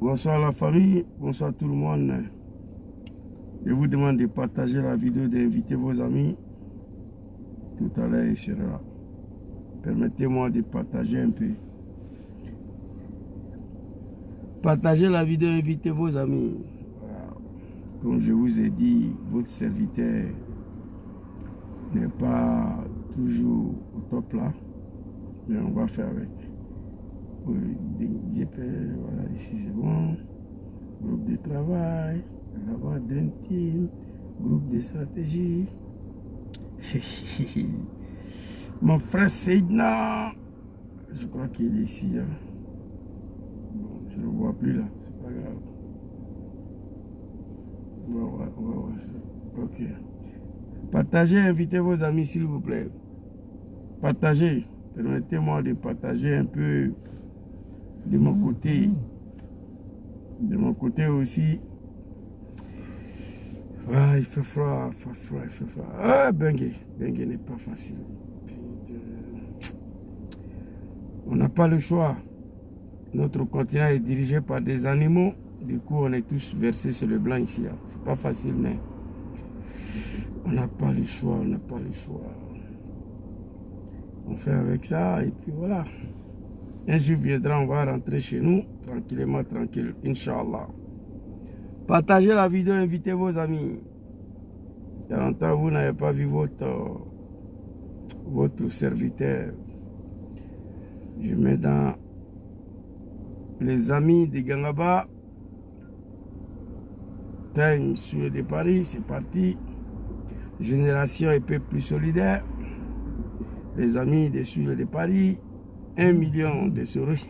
Bonsoir la famille, bonsoir tout le monde. Je vous demande de partager la vidéo, d'inviter vos amis. Tout à l'heure, il sera là. Permettez-moi de partager un peu. Partagez la vidéo, invitez vos amis. Voilà. Comme je vous ai dit, votre serviteur n'est pas toujours au top là. Mais on va faire avec. Voilà, ici c'est bon. Groupe de travail. Là-bas, Dream Team. Groupe de stratégie. Mon frère Seydna. Je crois qu'il est ici. Hein. Bon, je ne le vois plus là. C'est pas grave. On va voir ça. Ok. Partagez, invitez vos amis s'il vous plaît. Partagez. Permettez-moi de partager un peu de mon côté. De mon côté aussi. Ah, il fait froid, il fait froid. Ah, Bengue n'est pas facile. On n'a pas le choix. Notre continent est dirigé par des animaux. Du coup, on est tous versés sur le blanc ici. Hein. C'est pas facile, mais on n'a pas le choix, on n'a pas le choix. On fait avec ça et puis voilà. Un jour viendra, on va rentrer chez nous, tranquillement, tranquille, Inch'Allah. Partagez la vidéo, invitez vos amis. Il y a longtemps, vous n'avez pas vu votre serviteur. Je mets dans les amis de Gangaba. Time sur de Paris, c'est parti. Génération et peu plus solidaire. Les amis des Sud de Paris. 1 million de souris.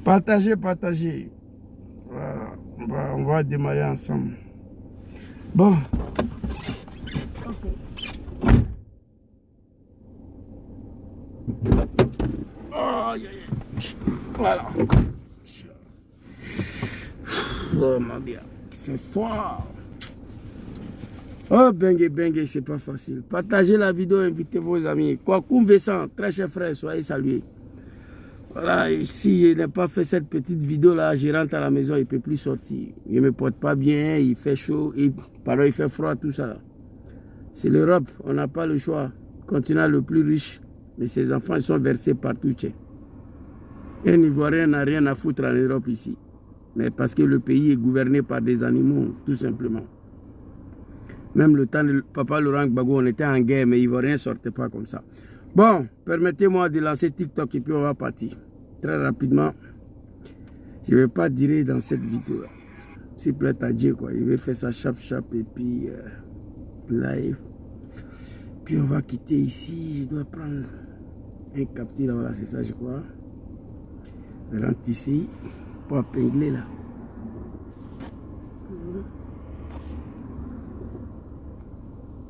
Partagez, partagez. Voilà. On va démarrer ensemble. Bon. Oh, voilà. Oh mon Dieu. C'est froid. Oh, Bengue, c'est pas facile. Partagez la vidéo, invitez vos amis. Kwakoum Vincent, très cher frère, soyez salués. Voilà, si je n'ai pas fait cette petite vidéo là, je rentre à la maison, il ne peut plus sortir. Il ne me porte pas bien, il fait chaud, il fait froid, tout ça là. C'est l'Europe, on n'a pas le choix. Continent le plus riche, mais ses enfants ils sont versés partout. Un Ivoirien n'a rien à foutre en Europe ici. Mais parce que le pays est gouverné par des animaux, tout simplement. Même le temps de Papa Laurent Gbagbo, on était en guerre, mais les Ivoiriens ne sortaient pas comme ça. Bon, permettez-moi de lancer TikTok et puis on va partir. Très rapidement. Je ne vais pas dire dans cette vidéo. S'il plaît à Dieu, quoi. Je vais faire ça chap et puis live. Puis on va quitter ici. Je dois prendre un capture. Voilà, c'est ça, je crois. Je rentre ici pour épingler là.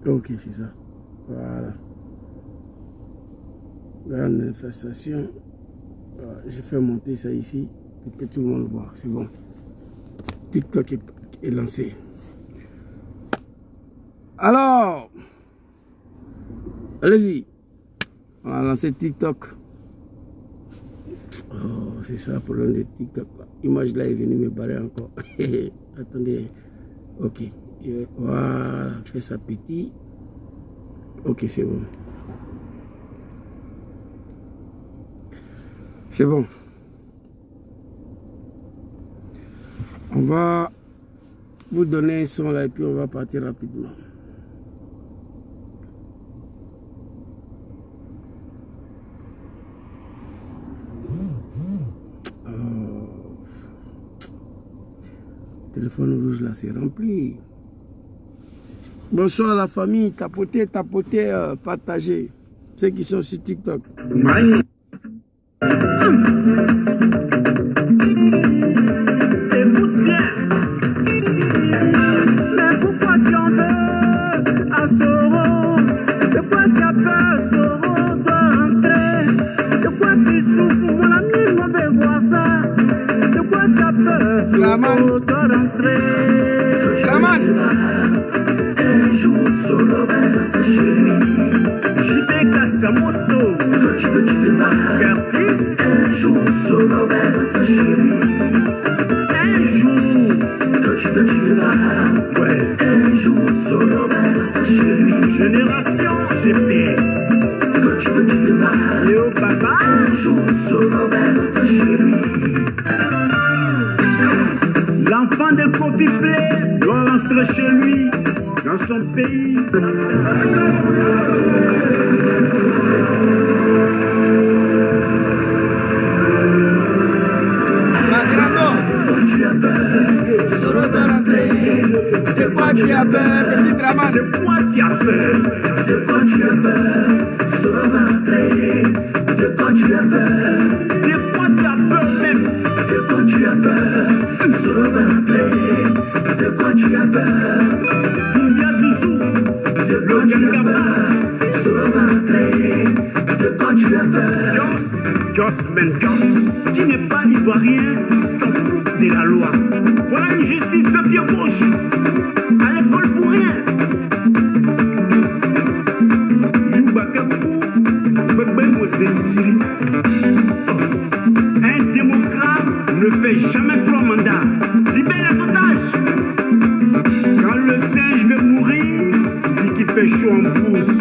Ok, c'est ça. Voilà. Grande manifestation. Voilà, j'ai fait monter ça ici pour que tout le monde voit. C'est bon. TikTok est lancé. Alors, allez-y. On va lancer TikTok. Oh, c'est ça le problème de TikTok. L'image là est venue me barrer encore. Attendez. Ok. Voilà, fait ça petit. Ok, c'est bon. C'est bon. On va vous donner un son là et puis on va partir rapidement. Oh. Le téléphone rouge là, c'est rempli. Bonsoir la famille, tapotez, partagez. Ceux qui sont sur TikTok. Écoute bien. Mais pourquoi tu en veux à Soro? De quoi tu as peur, Soro doit rentrer? De quoi tu souffres, mon ami, on veut voir ça. De quoi tu as peur, Soro doit rentrer? Un jour, Soro va être chérie. Je vais casser moto. Toi tu veux mal. Un jour, Soro va être chérie. Génération GPS. Quand tu veux, tu viendras. Léo Papa. Un jour, Soro va rentrer chez lui. L'enfant de Kofi Play doit rentrer chez lui, dans son pays. Quand tu as peur, Soro va rentrer. De quoi tu as peur, petit drama? De quoi tu as peur? De quoi tu as peur, Soro va rentrer. De quoi tu as peur? De quoi tu as peur même? De quoi tu as peur, Soro va rentrer. De quoi tu as peur? Doumbia Zouzou, De quoi tu as peur, Soro va rentrer. De quoi tu as peur? Joss, qui n'est pas ivoirien, s'en fout de la loi. Voilà une justice de pied gauche, à l'école pour rien. Joubakakou, Bebe Moseyiri. Un démocrate ne fait jamais 3 mandats. Libère les otages. Quand le singe veut mourir, il dit qu'il fait chaud en pouce.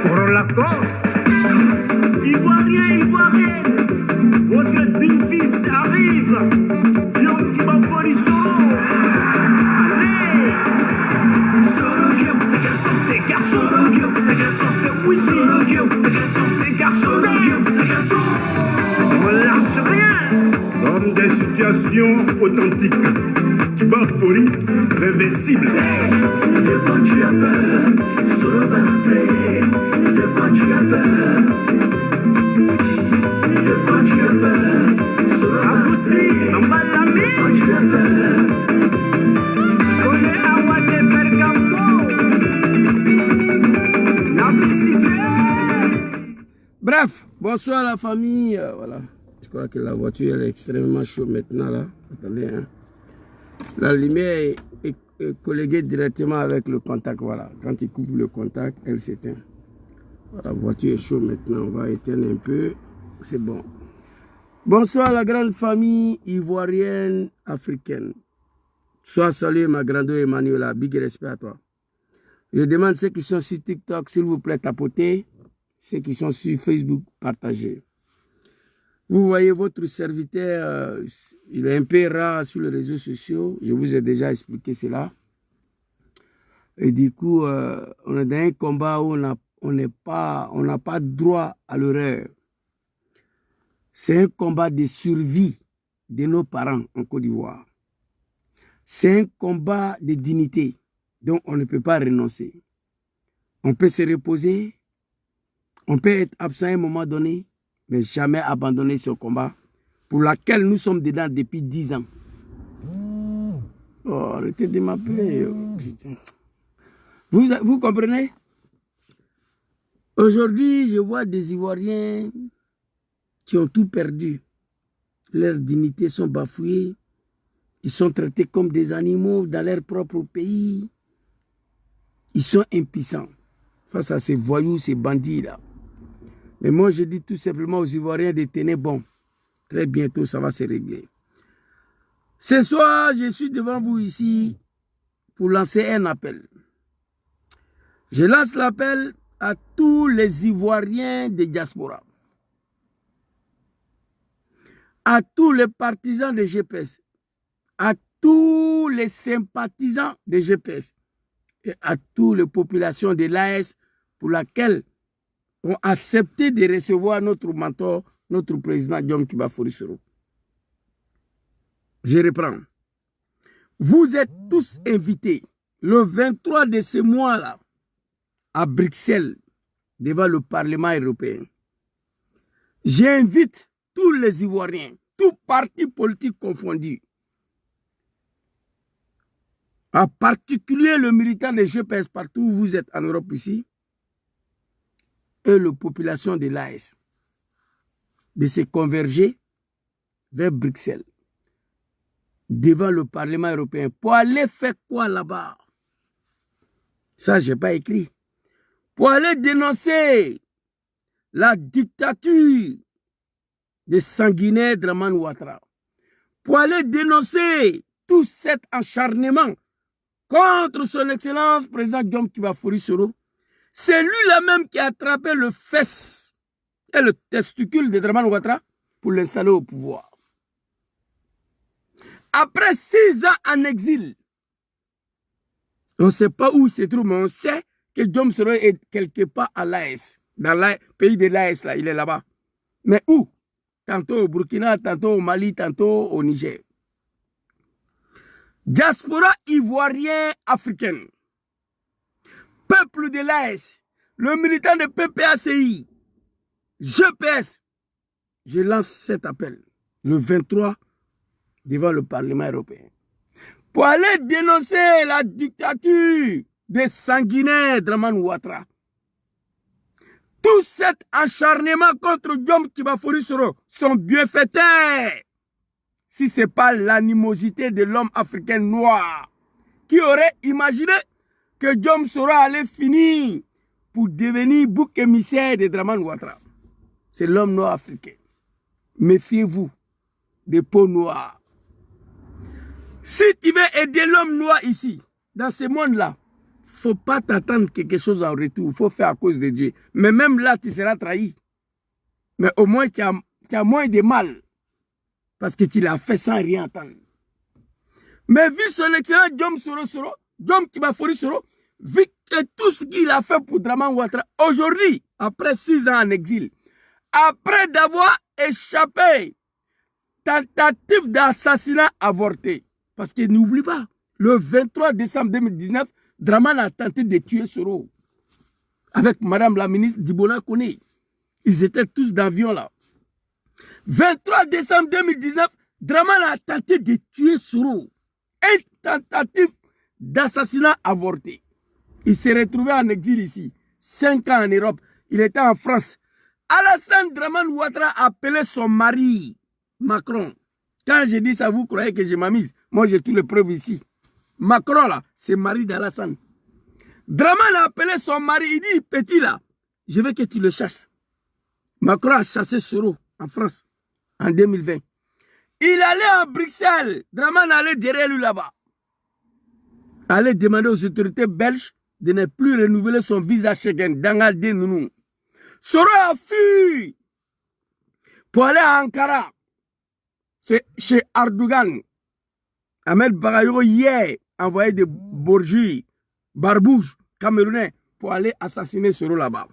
Pour la cause. Ivoirien, votre digne fils arrive. L'homme qui va pour Soro. Allez! Soro Guillaume, c'est garçon, C'est garçon. Soro Guillaume, c'est garçon, C'est oui, Soro Guillaume, c'est garçon, c'est garçon. Soro Guillaume, c'est garçon. On lâche rien. Homme des situations authentiques. Qui va folie, l'invincible. De quoi tu as peur, Soro va rentrer. De quoi tu as peur? De quoi tu as peur, Soro va Aboussi, rentrer. De quoi Mbalami. tu as peur? On est à Ouadé Bergamo. La Bississé. Bref, bonsoir la famille. Voilà. Je crois que la voiture elle est extrêmement chaude maintenant là. Attendez, hein. La lumière est collèguée directement avec le contact. Voilà. Quand il coupe le contact, elle s'éteint. Voilà, la voiture est chaude maintenant. On va éteindre un peu. C'est bon. Bonsoir la grande famille ivoirienne africaine. Sois salué ma grande Emmanuela. Big respect à toi. Je demande ceux qui sont sur TikTok, s'il vous plaît, tapotez. Ceux qui sont sur Facebook, partagez. Vous voyez votre serviteur, il est un peu rare sur les réseaux sociaux. Je vous ai déjà expliqué cela. Et du coup, on est dans un combat où on n'a pas droit à l'erreur. C'est un combat de survie de nos parents en Côte d'Ivoire. C'est un combat de dignité dont on ne peut pas renoncer. On peut se reposer, on peut être absent à un moment donné, mais jamais abandonner ce combat pour lequel nous sommes dedans depuis 10 ans. Oh, arrêtez de m'appeler. Vous comprenez? Aujourd'hui, je vois des Ivoiriens qui ont tout perdu. Leurs dignités sont bafouées. Ils sont traités comme des animaux dans leur propre pays. Ils sont impuissants face à ces voyous, ces bandits-là. Mais moi, je dis tout simplement aux Ivoiriens de tenir bon. Très bientôt, ça va se régler. Ce soir, je suis devant vous ici pour lancer un appel. Je lance l'appel à tous les Ivoiriens de diaspora, à tous les partisans de GPS, à tous les sympathisants de GPS et à toutes les populations de l'AS pour laquelle ont accepté de recevoir notre mentor, notre président Diom Kiba Forisoro. Je reprends. Vous êtes tous invités le 23 de ce mois-là à Bruxelles devant le Parlement européen. J'invite tous les Ivoiriens, tous partis politiques confondus, en particulier le militant de GPS partout où vous êtes en Europe ici, et la population de l'AS, de se converger vers Bruxelles, devant le Parlement européen, pour aller faire quoi là-bas? Ça, je n'ai pas écrit. Pour aller dénoncer la dictature de sanguinaire Dramane Ouattara, pour aller dénoncer tout cet acharnement contre son excellence, président Jom Kibafori Soro. C'est lui-là même qui a attrapé le fesse et le testicule de Dramane Ouattara pour l'installer au pouvoir. Après 6 ans en exil, on ne sait pas où il se trouve, mais on sait que Jom Soro est quelque part à l'AS. Dans le pays de l'AS, là, il est là-bas. Mais où? Tantôt au Burkina, tantôt au Mali, tantôt au Niger. Diaspora ivoirien africaine. Peuple de l'AS. Le militant de PPACI. GPS. Je lance cet appel le 23 devant le Parlement européen. Pour aller dénoncer la dictature des sanguinaires Dramane Ouattara. Tout cet acharnement contre Jom Kibafori Soro sont bienfaiteurs. Si ce n'est pas l'animosité de l'homme africain noir qui aurait imaginé que Jom Soro allait finir pour devenir bouc émissaire de Dramane Ouattara. C'est l'homme noir africain. Méfiez-vous des peaux noires. Si tu veux aider l'homme noir ici, dans ce monde-là, il ne faut pas t'attendre quelque chose en retour. Il faut faire à cause de Dieu. Mais même là, tu seras trahi. Mais au moins, tu as moins de mal. Parce que tu l'as fait sans rien attendre. Mais vu son excellent Jom Kibafori Soro, vu que tout ce qu'il a fait pour Dramane Ouattara, aujourd'hui, après 6 ans en exil, après d'avoir échappé, tentative d'assassinat avorté. Parce que n'oublie pas, le 23 décembre 2019, Dramane a tenté de tuer Soro. Avec Madame la ministre Dibona Kone. Ils étaient tous dans l'avion là. 23 décembre 2019, Dramane a tenté de tuer Soro. Une tentative d'assassinat avorté. Il s'est retrouvé en exil ici. 5 ans en Europe. Il était en France. Alassane Dramane Ouattara a appelé son mari, Macron. Quand je dis ça, vous croyez que je m'amuse. Moi, j'ai toutes les preuves ici. Macron, là, c'est mari d'Alassane. Dramane a appelé son mari. Il dit, petit, là, je veux que tu le chasses. Macron a chassé Soro en France en 2020. Il allait en Bruxelles. Dramane allait derrière lui là-bas. Allait demander aux autorités belges de ne plus renouveler son visa Schengen. Dangal de Nounou. Soro a fui pour aller à Ankara. C'est chez Erdogan. Ahmed Bagayogo hier envoyé des bourgeois, barbouches, camerounais pour aller assassiner Soro là-bas.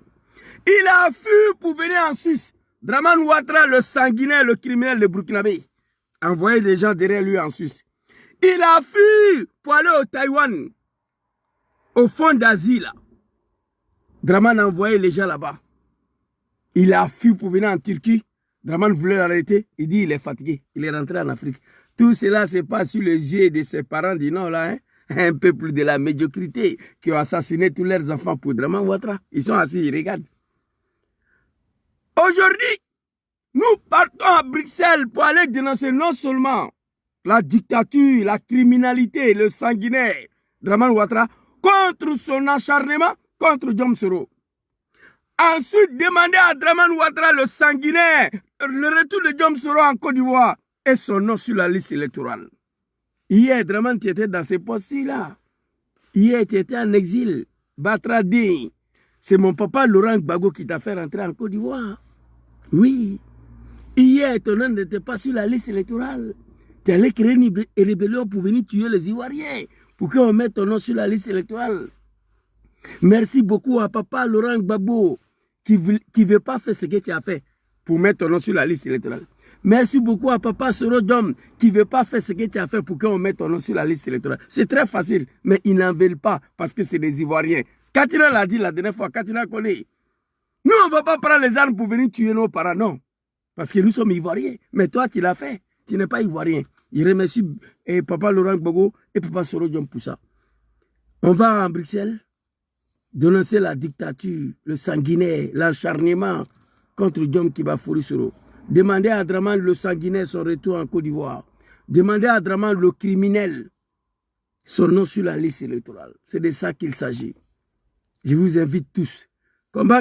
Il a fui pour venir en Suisse. Dramane Ouattara, le sanguinaire, le criminel, le burkinabé, envoyé des gens derrière lui en Suisse. Il a fui pour aller au Taïwan, au fond d'Asie là. Dramane a envoyé les gens là-bas. Il a fui pour venir en Turquie. Dramane voulait l'arrêter. Il dit il est fatigué. Il est rentré en Afrique. Tout cela se passe sur les yeux de ses parents du Nord, là, hein? Un peuple de la médiocrité qui ont assassiné tous leurs enfants pour Dramane Ouattara. Ils sont assis, ils regardent. Aujourd'hui, nous partons à Bruxelles pour aller dénoncer non seulement la dictature, la criminalité, le sanguinaire Dramane Ouattara, contre son acharnement contre Jom Soro. Ensuite, demander à Dramane Ouattara, le sanguinaire, le retour de Jom Soro en Côte d'Ivoire et son nom sur la liste électorale. Hier, Dramane, tu étais dans ces postes-là. Hier, tu étais en exil. Batradi, c'est mon papa Laurent Gbagbo qui t'a fait rentrer en Côte d'Ivoire. Oui. Hier, ton nom n'était pas sur la liste électorale. Tu allais créer une rébellion pour venir tuer les Ivoiriens, pour qu'on mette ton nom sur la liste électorale. Merci beaucoup à papa Laurent Gbagbo qui ne veut pas faire ce que tu as fait pour mettre ton nom sur la liste électorale. Merci beaucoup à papa Soro Jom qui ne veut pas faire ce que tu as fait pour qu'on mette ton nom sur la liste électorale. C'est très facile, mais ils n'en veulent pas parce que c'est des Ivoiriens. Katina l'a dit la dernière fois, Katina connaît. Nous, on ne va pas prendre les armes pour venir tuer nos parents, non. Parce que nous sommes Ivoiriens. Mais toi, tu l'as fait. Tu n'es pas Ivoirien. Je remercie papa Laurent Gbagbo et papa Soro Jom pour ça. On va en Bruxelles dénoncer la dictature, le sanguinaire, l'acharnement contre Jom Kibafori Soro. Demander à Dramane le sanguinaire son retour en Côte d'Ivoire. Demander à Dramane le criminel son nom sur la liste électorale. C'est de ça qu'il s'agit. Je vous invite tous. Moi,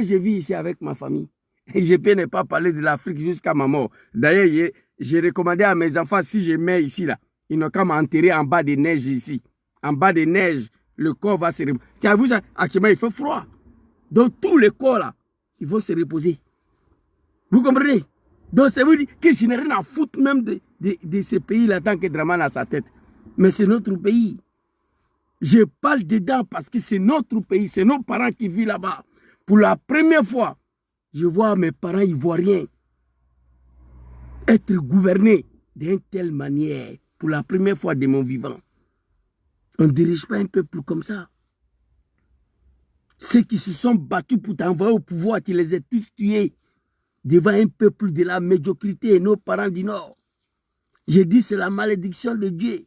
je vis ici avec ma famille. Et je peux ne pas parler de l'Afrique jusqu'à ma mort. D'ailleurs, j'ai recommandé à mes enfants, si je mets ici, là, ils n'ont qu'à m'enterrer en bas des neiges ici. en bas des neiges, le corps va se reposer. Tu as vu ça? Actuellement, il fait froid. Donc, tous les corps là, ils vont se reposer. Vous comprenez? Donc, ça veut dire que je n'ai rien à foutre même de ces pays-là tant que Dramane a sa tête. Mais c'est notre pays. Je parle dedans parce que c'est notre pays, c'est nos parents qui vivent là-bas. Pour la première fois, je vois mes parents ivoiriens être gouvernés d'une telle manière. Pour la première fois de mon vivant. On ne dirige pas un peuple comme ça. Ceux qui se sont battus pour t'envoyer au pouvoir, tu les as tous tués devant un peuple de la médiocrité, nos parents du Nord. J'ai dit c'est la malédiction de Dieu.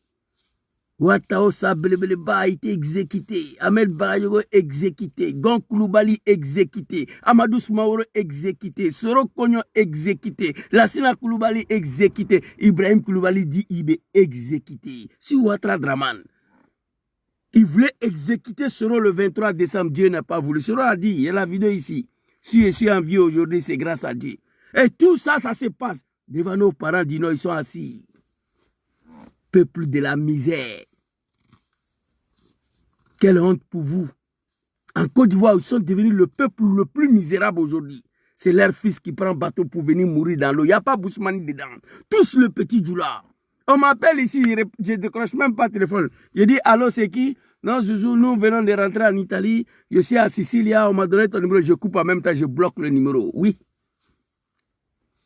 Ouattao Sabelebeleba a été exécuté, Ahmed Barayogo exécuté, Gon Koulibaly exécuté, Amadou Soumaoro exécuté, Soro Kogno exécuté, Lassina Koulibaly exécuté, Ibrahim Koulibaly dit Ibé exécuté. Si Ouattara Dramane, il voulait exécuter Soro le 23 décembre, Dieu n'a pas voulu. Soro a dit, il y a la vidéo ici, si je suis en vie aujourd'hui, c'est grâce à Dieu. Et tout ça, ça se passe devant nos parents du Nord, ils sont assis. Peuple de la misère. Quelle honte pour vous. En Côte d'Ivoire, ils sont devenus le peuple le plus misérable aujourd'hui. C'est leur fils qui prend bateau pour venir mourir dans l'eau. Il n'y a pas Bousmani dedans. Tous le petit Djoula. On m'appelle ici, je ne décroche même pas le téléphone. Je dis, allô, c'est qui? Non, Zouzou, nous venons de rentrer en Italie. Je suis à Sicilia, on m'a donné ton numéro. Je coupe en même temps, je bloque le numéro. Oui.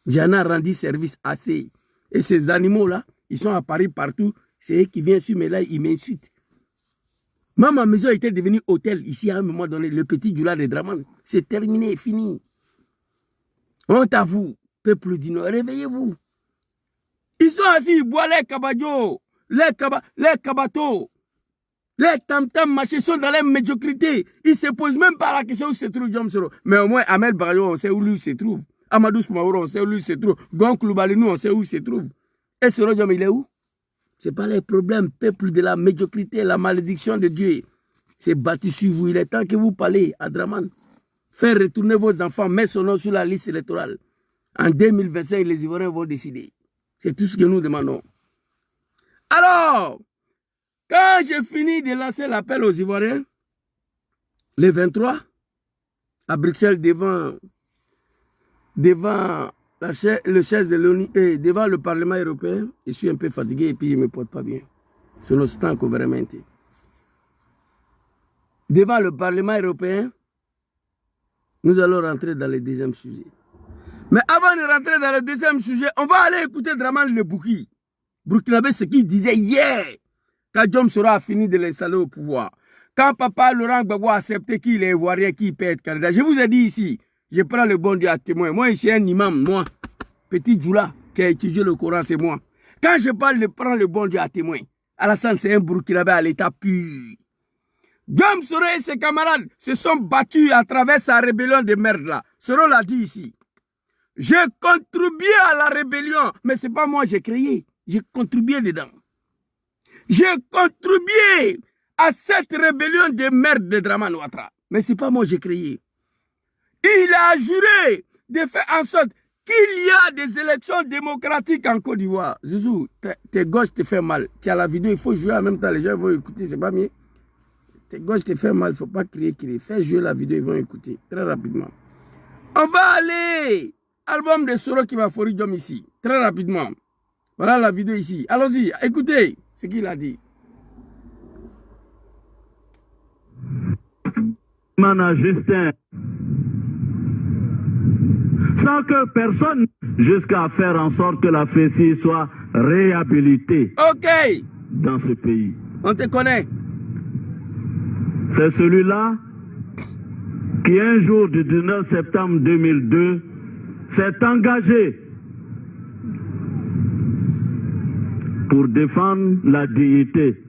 J'en ai rendu service assez. Et ces animaux-là, ils sont à Paris partout. C'est eux qui viennent sur mes lives, ils m'insultent. Moi, ma maison était devenue hôtel ici à un moment donné. Le petit Djoula de Dramane. C'est terminé, fini. Honte à vous, peuple du Nord. Réveillez-vous. Ils sont assis, ils boivent les cabadjo, les kabato, les tam-tam, machin, sont dans la médiocrité. Ils ne se posent même pas la question où se trouve Diom Soro. Mais au moins, Ahmed Barayo, on sait où lui se trouve. Amadou Soumaoro, on sait où lui se trouve. Gon Koulibaly, nous, on sait où il se trouve. Et Soro Diom, il est où? Ce n'est pas les problèmes, peuple de la médiocrité, la malédiction de Dieu. C'est battu sur vous. Il est temps que vous parlez à Dramane. Faire retourner vos enfants, mettre son nom sur la liste électorale. En 2025, les Ivoiriens vont décider. C'est tout ce que nous demandons. Alors, quand j'ai fini de lancer l'appel aux Ivoiriens, le 23, à Bruxelles, devant le chef de l'ONU et devant le Parlement européen, je suis un peu fatigué et puis je ne me porte pas bien. Sono stanco veramente. Devant le Parlement européen, nous allons rentrer dans le deuxième sujet. Mais avant de rentrer dans le deuxième sujet, on va aller écouter Dramane Le Bouki. Burkinabé, ce qu'il disait hier, quand Diom Soro a fini de l'installer au pouvoir. Quand papa Laurent Gbagbo a accepté qu'il est ivoirien, qu'il peut être candidat. Je vous ai dit ici, je prends le bon Dieu à témoin. Moi, je suis un imam, moi. Petit Djoula, qui a étudié le Coran, c'est moi. Quand je parle de prendre le bon Dieu à témoin, Alassane, c'est un Burkinabé à l'état pur. Diom Soro et ses camarades se sont battus à travers sa rébellion de merde là. Soro l'a dit ici. J'ai contribué à la rébellion, mais ce n'est pas moi qui j'ai créé. J'ai contribué dedans. J'ai contribué à cette rébellion de merde de Dramane Ouattara. Mais ce n'est pas moi qui j'ai créé. Il a juré de faire en sorte qu'il y a des élections démocratiques en Côte d'Ivoire. Zouzou, tes gauches te font mal. Tu as la vidéo, il faut jouer en même temps. Les gens vont écouter, c'est pas mieux. Tes gauches te font mal, il ne faut pas crier. Fais jouer la vidéo, ils vont écouter très rapidement. On va aller. Album de Soro qui va forer Diom ici. Très rapidement. Voilà la vidéo ici. Allons-y, écoutez ce qu'il a dit. Mana Justin. Sans que personne, jusqu'à faire en sorte que la FECI soit réhabilitée. Ok. Dans ce pays. On te connaît. C'est celui-là qui un jour du 19 septembre 2002 s'est engagé pour défendre la dignité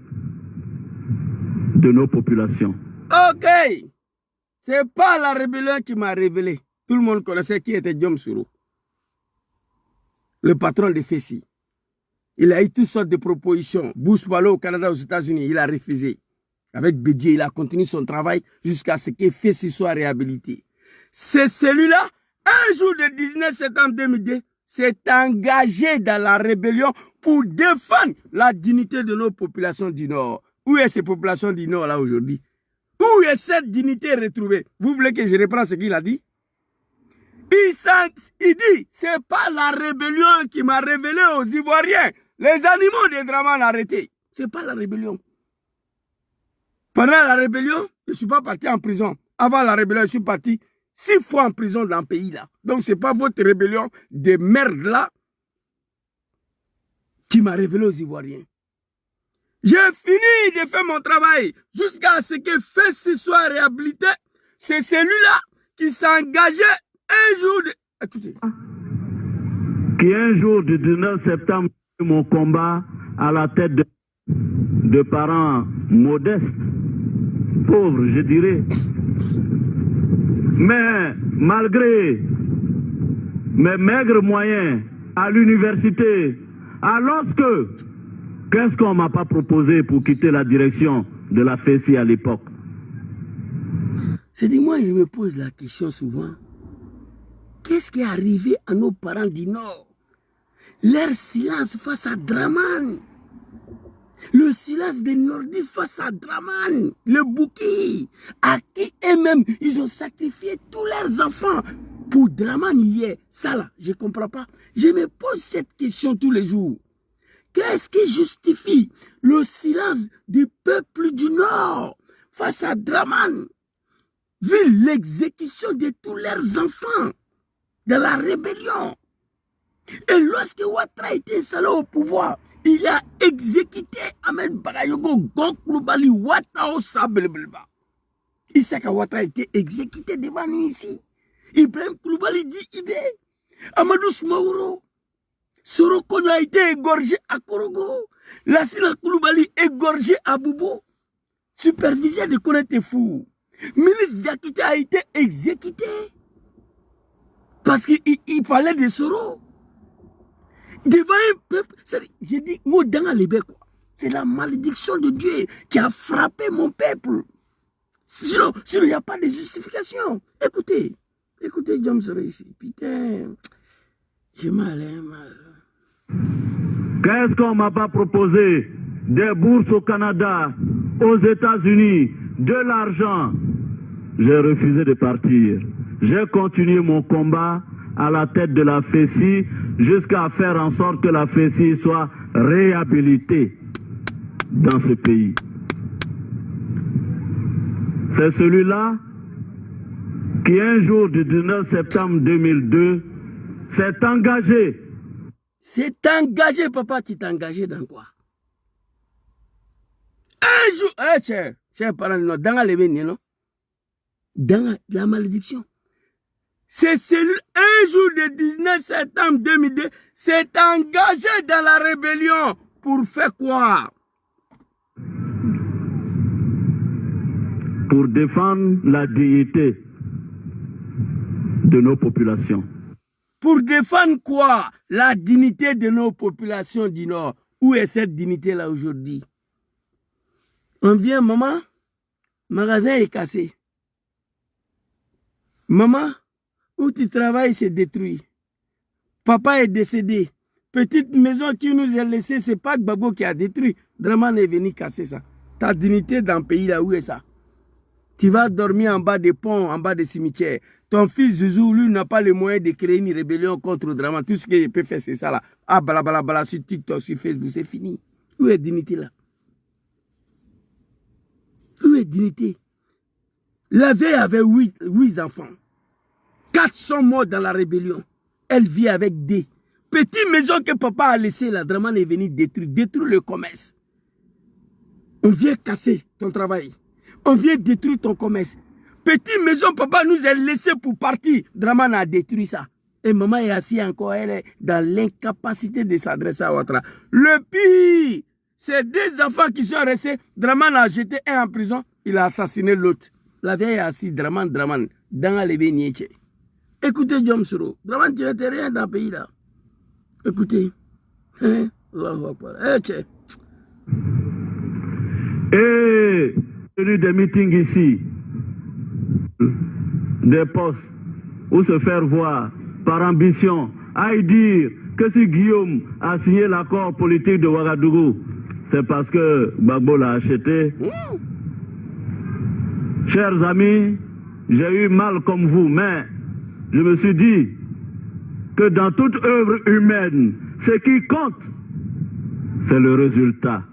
de nos populations. Ok. C'est pas la rébellion qui m'a révélé. Tout le monde connaissait qui était Diom Soro. Le patron de FECI. Il a eu toutes sortes de propositions. Bush Wallot au Canada, aux États-Unis, il a refusé. Avec Bédier, il a continué son travail jusqu'à ce que FECI soit réhabilité. C'est celui-là, un jour de 19 septembre 2002, s'est engagé dans la rébellion pour défendre la dignité de nos populations du Nord. Où est ces populations du Nord là aujourd'hui? Où est cette dignité retrouvée? Vous voulez que je reprenne ce qu'il a dit? Il dit, c'est pas la rébellion qui m'a révélé aux Ivoiriens. Les animaux de Draman arrêtés. C'est pas la rébellion. Pendant la rébellion, je ne suis pas parti en prison. Avant la rébellion, je suis parti 6 fois en prison dans le pays là. Donc ce n'est pas votre rébellion de merde là qui m'a révélé aux Ivoiriens. J'ai fini de faire mon travail jusqu'à ce que Fessi soit réhabilité. C'est celui-là qui s'engageait un jour de... Écoutez. Qui un jour du 19 septembre, mon combat à la tête de parents modestes, pauvres, je dirais. Mais malgré mes maigres moyens à l'université, alors qu'est-ce qu'on ne m'a pas proposé pour quitter la direction de la FESI à l'époque? C'est dit, moi je me pose la question souvent. Qu'est-ce qui est arrivé à nos parents du Nord? Leur silence face à Draman. Le silence des Nordistes face à Draman. Le bouquet. À qui eux-mêmes, ils ont sacrifié tous leurs enfants pour Draman hier. Ça là, je ne comprends pas. Je me pose cette question tous les jours. Qu'est-ce qui justifie le silence du peuple du Nord face à Draman? Vu l'exécution de tous leurs enfants de la rébellion. Et lorsque Ouattara était installé au pouvoir, il a exécuté Ahmed Bagayogo, Gok Koulibaly, Ouattara Sabelbelba. Issaka Ouattara a été exécuté devant nous ici. Ibrahim Koulibaly dit Ibé. Amadou Smaouro. Sorokon a été égorgé à Korogo. Lassina Koulibaly égorgé à Boubou. Superviseur de Koné Fou. Ministre Diakité a été exécuté. Parce qu'il parlait de Soro. Devant un peuple, j'ai dit, moi dans les quoi. C'est la malédiction de Dieu qui a frappé mon peuple. Sinon il n'y a pas de justification. Écoutez, James ici. Putain, j'ai mal, mal. Qu'est-ce qu'on ne m'a pas proposé? Des bourses au Canada, aux États-Unis, de l'argent. J'ai refusé de partir. J'ai continué mon combat à la tête de la FESI jusqu'à faire en sorte que la FESI soit réhabilitée dans ce pays. C'est celui-là qui un jour du 19 septembre 2002 s'est engagé. C'est engagé, papa, tu t'es engagé dans quoi? Un jour, cher parent, dans l'événement, non? Dans la malédiction. C'est celui, un jour du 19 septembre 2002, s'est engagé dans la rébellion pour faire quoi? Pour défendre la dignité de nos populations. Pour défendre quoi? La dignité de nos populations du Nord. Où est cette dignité-là aujourd'hui? On vient, maman, magasin est cassé. Maman, où tu travailles, c'est détruit. Papa est décédé. Petite maison qui nous a laissé, c'est pas Gbagbo qui a détruit. Draman est venu casser ça. Ta dignité dans le pays, là, où est ça? Tu vas dormir en bas des ponts, en bas des cimetières. Ton fils Zouzou, lui, n'a pas les moyens de créer une rébellion contre Draman. Tout ce qu'il peut faire, c'est ça là. Ah, bala, sur TikTok, sur Facebook, c'est fini. Où est dignité là? Où est dignité? La vieille avait 8 enfants. 4 sont morts dans la rébellion. Elle vit avec des petites maisons que papa a laissées là. Draman est venu détruire le commerce. On vient casser ton travail. On vient détruire ton commerce. Petite maison, papa nous a laissé pour partir. Draman a détruit ça. Et maman est assise encore, elle est dans l'incapacité de s'adresser à Ouattara. Le pire, c'est 2 enfants qui sont restés. Draman a jeté un en prison, il a assassiné l'autre. La vieille est assise, Draman, dans les Niéché. Écoutez, John Soro, Draman, tu n'étais rien dans le pays là. Écoutez. Hein? Et tenu des meetings ici, des postes, où se faire voir par ambition, à y dire que si Guillaume a signé l'accord politique de Ouagadougou, c'est parce que Gbagbo l'a acheté. Chers amis, j'ai eu mal comme vous, mais je me suis dit que dans toute œuvre humaine, ce qui compte, c'est le résultat.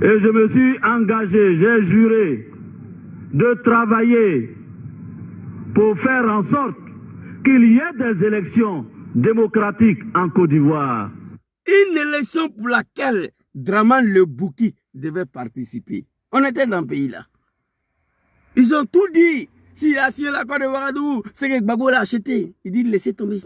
Et je me suis engagé, j'ai juré de travailler pour faire en sorte qu'il y ait des élections démocratiques en Côte d'Ivoire. Une élection pour laquelle Dramane Le Bouki devait participer. On était dans le pays là. Ils ont tout dit. S'il a signé l'accord de Ouagadougou, c'est que Gbagbo l'a acheté. Il dit laissez tomber.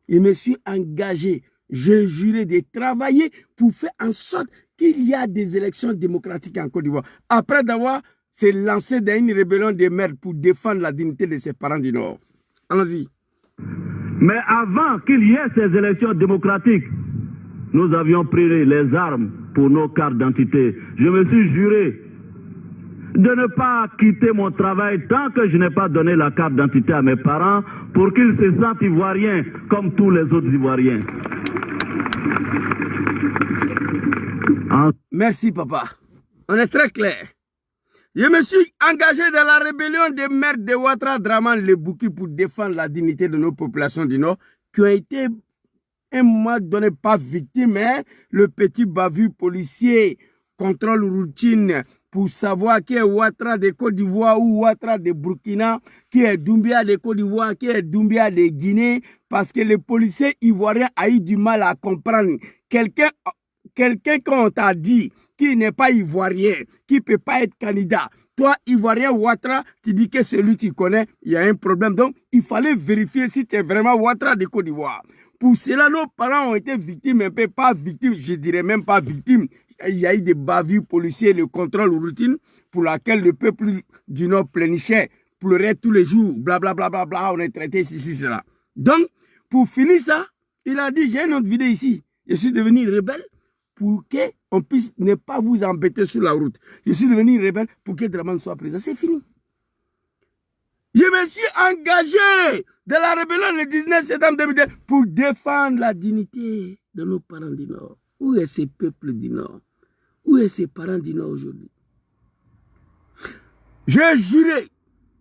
Je me suis engagé, j'ai juré de travailler pour faire en sorte qu'il y a des élections démocratiques en Côte d'Ivoire. Après d'avoir se lancé dans une rébellion des mères pour défendre la dignité de ses parents du Nord. Allons-y. Mais avant qu'il y ait ces élections démocratiques, nous avions pris les armes pour nos cartes d'identité. Je me suis juré de ne pas quitter mon travail tant que je n'ai pas donné la carte d'identité à mes parents pour qu'ils se sentent ivoiriens comme tous les autres Ivoiriens. Merci papa. On est très clair. Je me suis engagé dans la rébellion des maires de Ouattara, Dramane Le Bouki pour défendre la dignité de nos populations du Nord qui ont été un moment donné pas victimes. Hein? Le petit bavure policier, contrôle routine pour savoir qui est Ouattara de Côte d'Ivoire ou Ouattara de Burkina, qui est Doumbia de Côte d'Ivoire, qui est Doumbia de Guinée, parce que les policiers ivoiriens ont eu du mal à comprendre. Quelqu'un qu'on t'a dit qui n'est pas ivoirien, qui ne peut pas être candidat. Toi, ivoirien Ouattara, tu dis que celui que tu connais, il y a un problème. Donc, il fallait vérifier si tu es vraiment Ouattara de Côte d'Ivoire. Pour cela, nos parents ont été victimes, un peu pas victimes, je dirais même pas victimes. Il y a eu des bavures policiers, le contrôle routine pour laquelle le peuple du Nord pleurnichait, pleurait tous les jours, blablabla, bla, bla, bla, on est traité ceci, cela. Donc, pour finir ça, il a dit, j'ai une autre vidéo ici. Je suis devenu rebelle pour qu'on puisse ne pas vous embêter sur la route. Je suis devenu rebelle pour que Dramane soit présent. C'est fini. Je me suis engagé dans la rébellion le 19 septembre 2002 pour défendre la dignité de nos parents du Nord. Où est ce peuple du Nord? Où est ces parents du Nord aujourd'hui? J'ai juré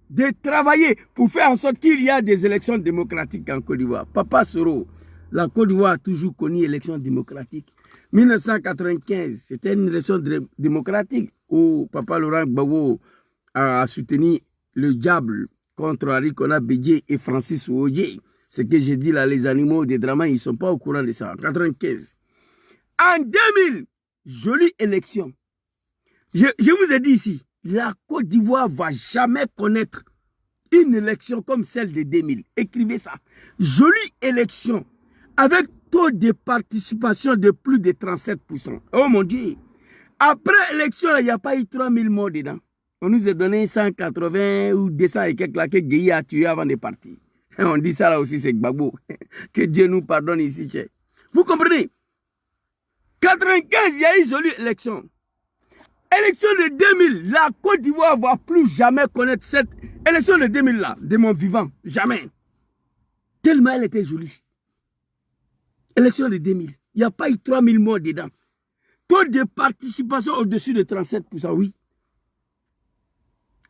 de travailler pour faire en sorte qu'il y ait des élections démocratiques en Côte d'Ivoire. Papa Soro, la Côte d'Ivoire a toujours connu élections démocratiques. 1995, c'était une élection démocratique où Papa Laurent Gbagbo a soutenu le diable contre Henri Konan Bédié et Francis Ouodje. Ce que j'ai dit là, les animaux des Dramane, ils ne sont pas au courant de ça. En 1995. En 2000, jolie élection. Je vous ai dit ici, la Côte d'Ivoire ne va jamais connaître une élection comme celle de 2000. Écrivez ça. Jolie élection avec taux de participation de plus de 37%. Oh mon Dieu. Après l'élection, il n'y a pas eu 3000 morts dedans. On nous a donné 180 ou 200 et quelques là que Gueye a tué avant de partir. On dit ça là aussi, c'est Gbagbo. Que Dieu nous pardonne ici. Vous comprenez? 95, il y a eu une jolie élection. Élection de 2000, la Côte d'Ivoire ne va plus jamais connaître cette élection de 2000 là, de mon vivant. Jamais. Tellement elle était jolie. Élection de 2000. Il n'y a pas eu 3000 morts dedans. Taux de participation au-dessus de 37%, oui.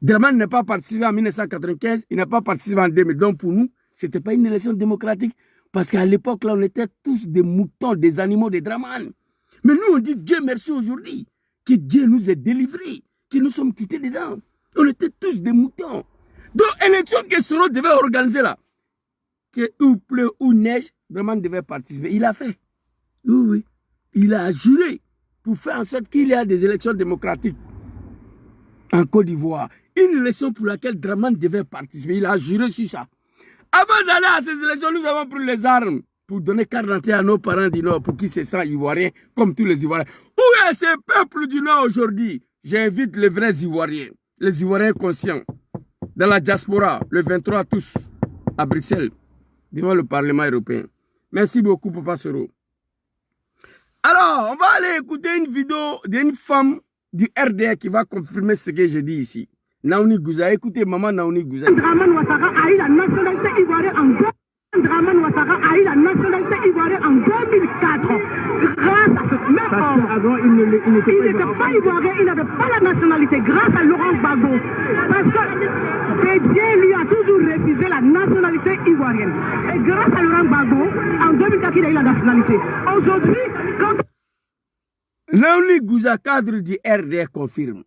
Dramane n'a pas participé en 1995, il n'a pas participé en 2000. Donc pour nous, ce n'était pas une élection démocratique. Parce qu'à l'époque, là, on était tous des moutons, des animaux de Dramane. Mais nous, on dit Dieu merci aujourd'hui, que Dieu nous ait délivrés, que nous sommes quittés dedans. On était tous des moutons. Donc, élection que Soro devait organiser là, que ou pleut ou neige, Dramane devait participer. Il a fait. Oui, oui. Il a juré pour faire en sorte qu'il y ait des élections démocratiques en Côte d'Ivoire. Une élection pour laquelle Dramane devait participer. Il a juré sur ça. Avant d'aller à ces élections, nous avons pris les armes pour donner carte d'identité à nos parents du Nord pour qu'ils se sentent ivoiriens comme tous les Ivoiriens. Où est ce peuple du Nord aujourd'hui? J'invite les vrais Ivoiriens, les Ivoiriens conscients, dans la diaspora, le 23 tous, à Bruxelles, devant le Parlement européen. Merci beaucoup, Papa Soro. Alors, on va aller écouter une vidéo d'une femme du RDR qui va confirmer ce que je dis ici. Naouni Gouza, écoutez maman Naouni Gouza. Dramane Ouattara a eu la nationalité ivoirienne en Draman Ouattara a eu la nationalité ivoirienne en 2004. Grâce à ce même homme. Avant, il n'était pas ivoirien, il n'avait pas la nationalité. Grâce à Laurent Gbagbo. Parce que Bédié lui a toujours refusé la nationalité ivoirienne. Et grâce à Laurent Gbagbo, en 2004, il a eu la nationalité. Aujourd'hui, quand... Léonie Gouza, cadre du RDR, confirme.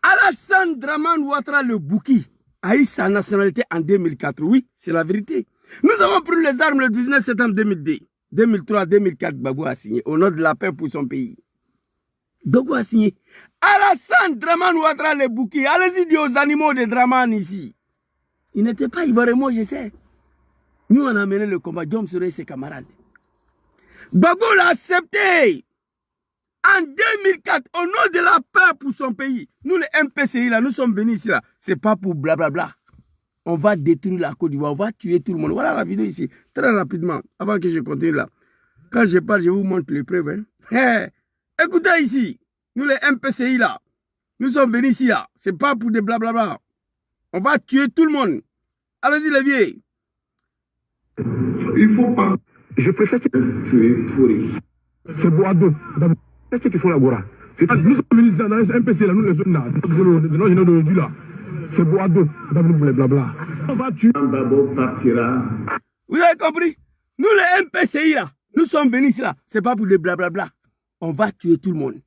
Alassane Draman Ouattara, le Bouki, a eu sa nationalité en 2004. Oui, c'est la vérité. Nous avons pris les armes le 19 septembre 2002. 2003, 2004, Gbagbo a signé au nom de la paix pour son pays. Gbagbo a signé. Alassane Draman Ouattara, le Bouki. Allez-y dire aux animaux de Draman ici. Il n'était pas ivoirien, moi je sais. Nous on a mené le combat, Diom Soro et ses camarades. Gbagbo l'a accepté. En 2004, au nom de la paix pour son pays, nous les MPCI là, nous sommes venus ici là. C'est pas pour blablabla. On va détruire la Côte d'Ivoire, on va tuer tout le monde. Voilà la vidéo ici, très rapidement, avant que je continue là. Quand je parle, je vous montre les preuves. Hein. Hey, écoutez ici, nous les MPCI là, nous sommes venus ici là. C'est pas pour des blablabla. On va tuer tout le monde. Allez-y les vieux. Il faut pas. Je préfère que tu es pourri. C'est Boado. Qu'est-ce qu'il faut la Gora? Nous sommes venus dans les MPC là, nous les zones là, de là. C'est Boado, blablabla. On va tuer. Babo partira. Vous avez compris? Nous les MPCI là, nous sommes venus ici là, c'est pas pour des blablabla. On va tuer tout le monde.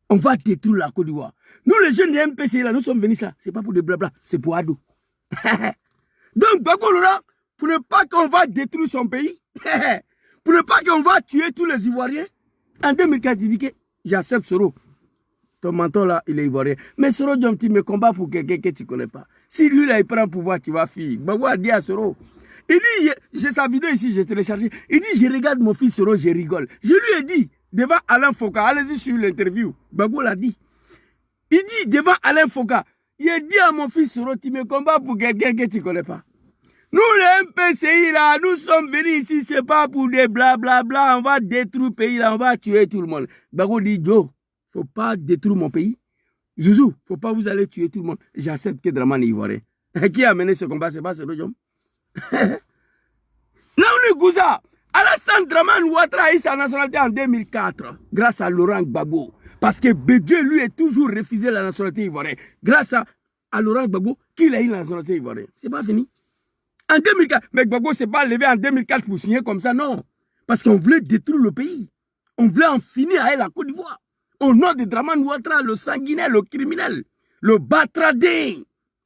On va détruire la Côte d'Ivoire. Nous les jeunes des MPCI là, nous sommes venus là, c'est pas pour des blabla, c'est pour Ado. Donc Gbagbo Laurent, pour ne pas qu'on va détruire son pays, pour ne pas qu'on va tuer tous les Ivoiriens, en 2004, il dit que j'accepte Soro. Ton menton là, il est ivoirien. Mais Soro Diomti me combat pour quelqu'un que tu ne connais pas. Si lui là, il prend le pouvoir, tu vas fuir. Gbagbo a dit à Soro. Il dit, j'ai sa vidéo ici, j'ai téléchargé. Il dit, je regarde mon fils Soro, je rigole. Je lui ai dit, devant Alain Foka, allez-y sur l'interview. Gbagbo l'a dit. Il dit, devant Alain Foka, il a dit à mon fils Soro, tu me combats pour quelqu'un que tu ne connais pas. Nous, les MPCI, là, nous sommes venus ici, c'est pas pour des blablabla, on va détruire le pays, là, on va tuer tout le monde. Gbagbo dit, Joe, faut pas détruire mon pays. Zouzou, faut pas vous aller tuer tout le monde. J'accepte que Draman est ivoirien. Qui a mené ce combat, c'est pas ce Jom. Léonie Gouza, Alassane Draman Ouattara a eu sa nationalité en 2004, grâce à Laurent Gbagbo. Parce que Bédié, lui, a toujours refusé la nationalité ivoirienne. Grâce à Laurent Gbagbo, qu'il a eu la nationalité ivoirienne. C'est pas fini. En 2004, mais Gbagbo ne s'est pas levé en 2004 pour signer comme ça, non. Parce qu'on voulait détruire le pays. On voulait en finir avec la Côte d'Ivoire. Au nom de Draman Ouattara, le sanguinaire, le criminel, le batradin,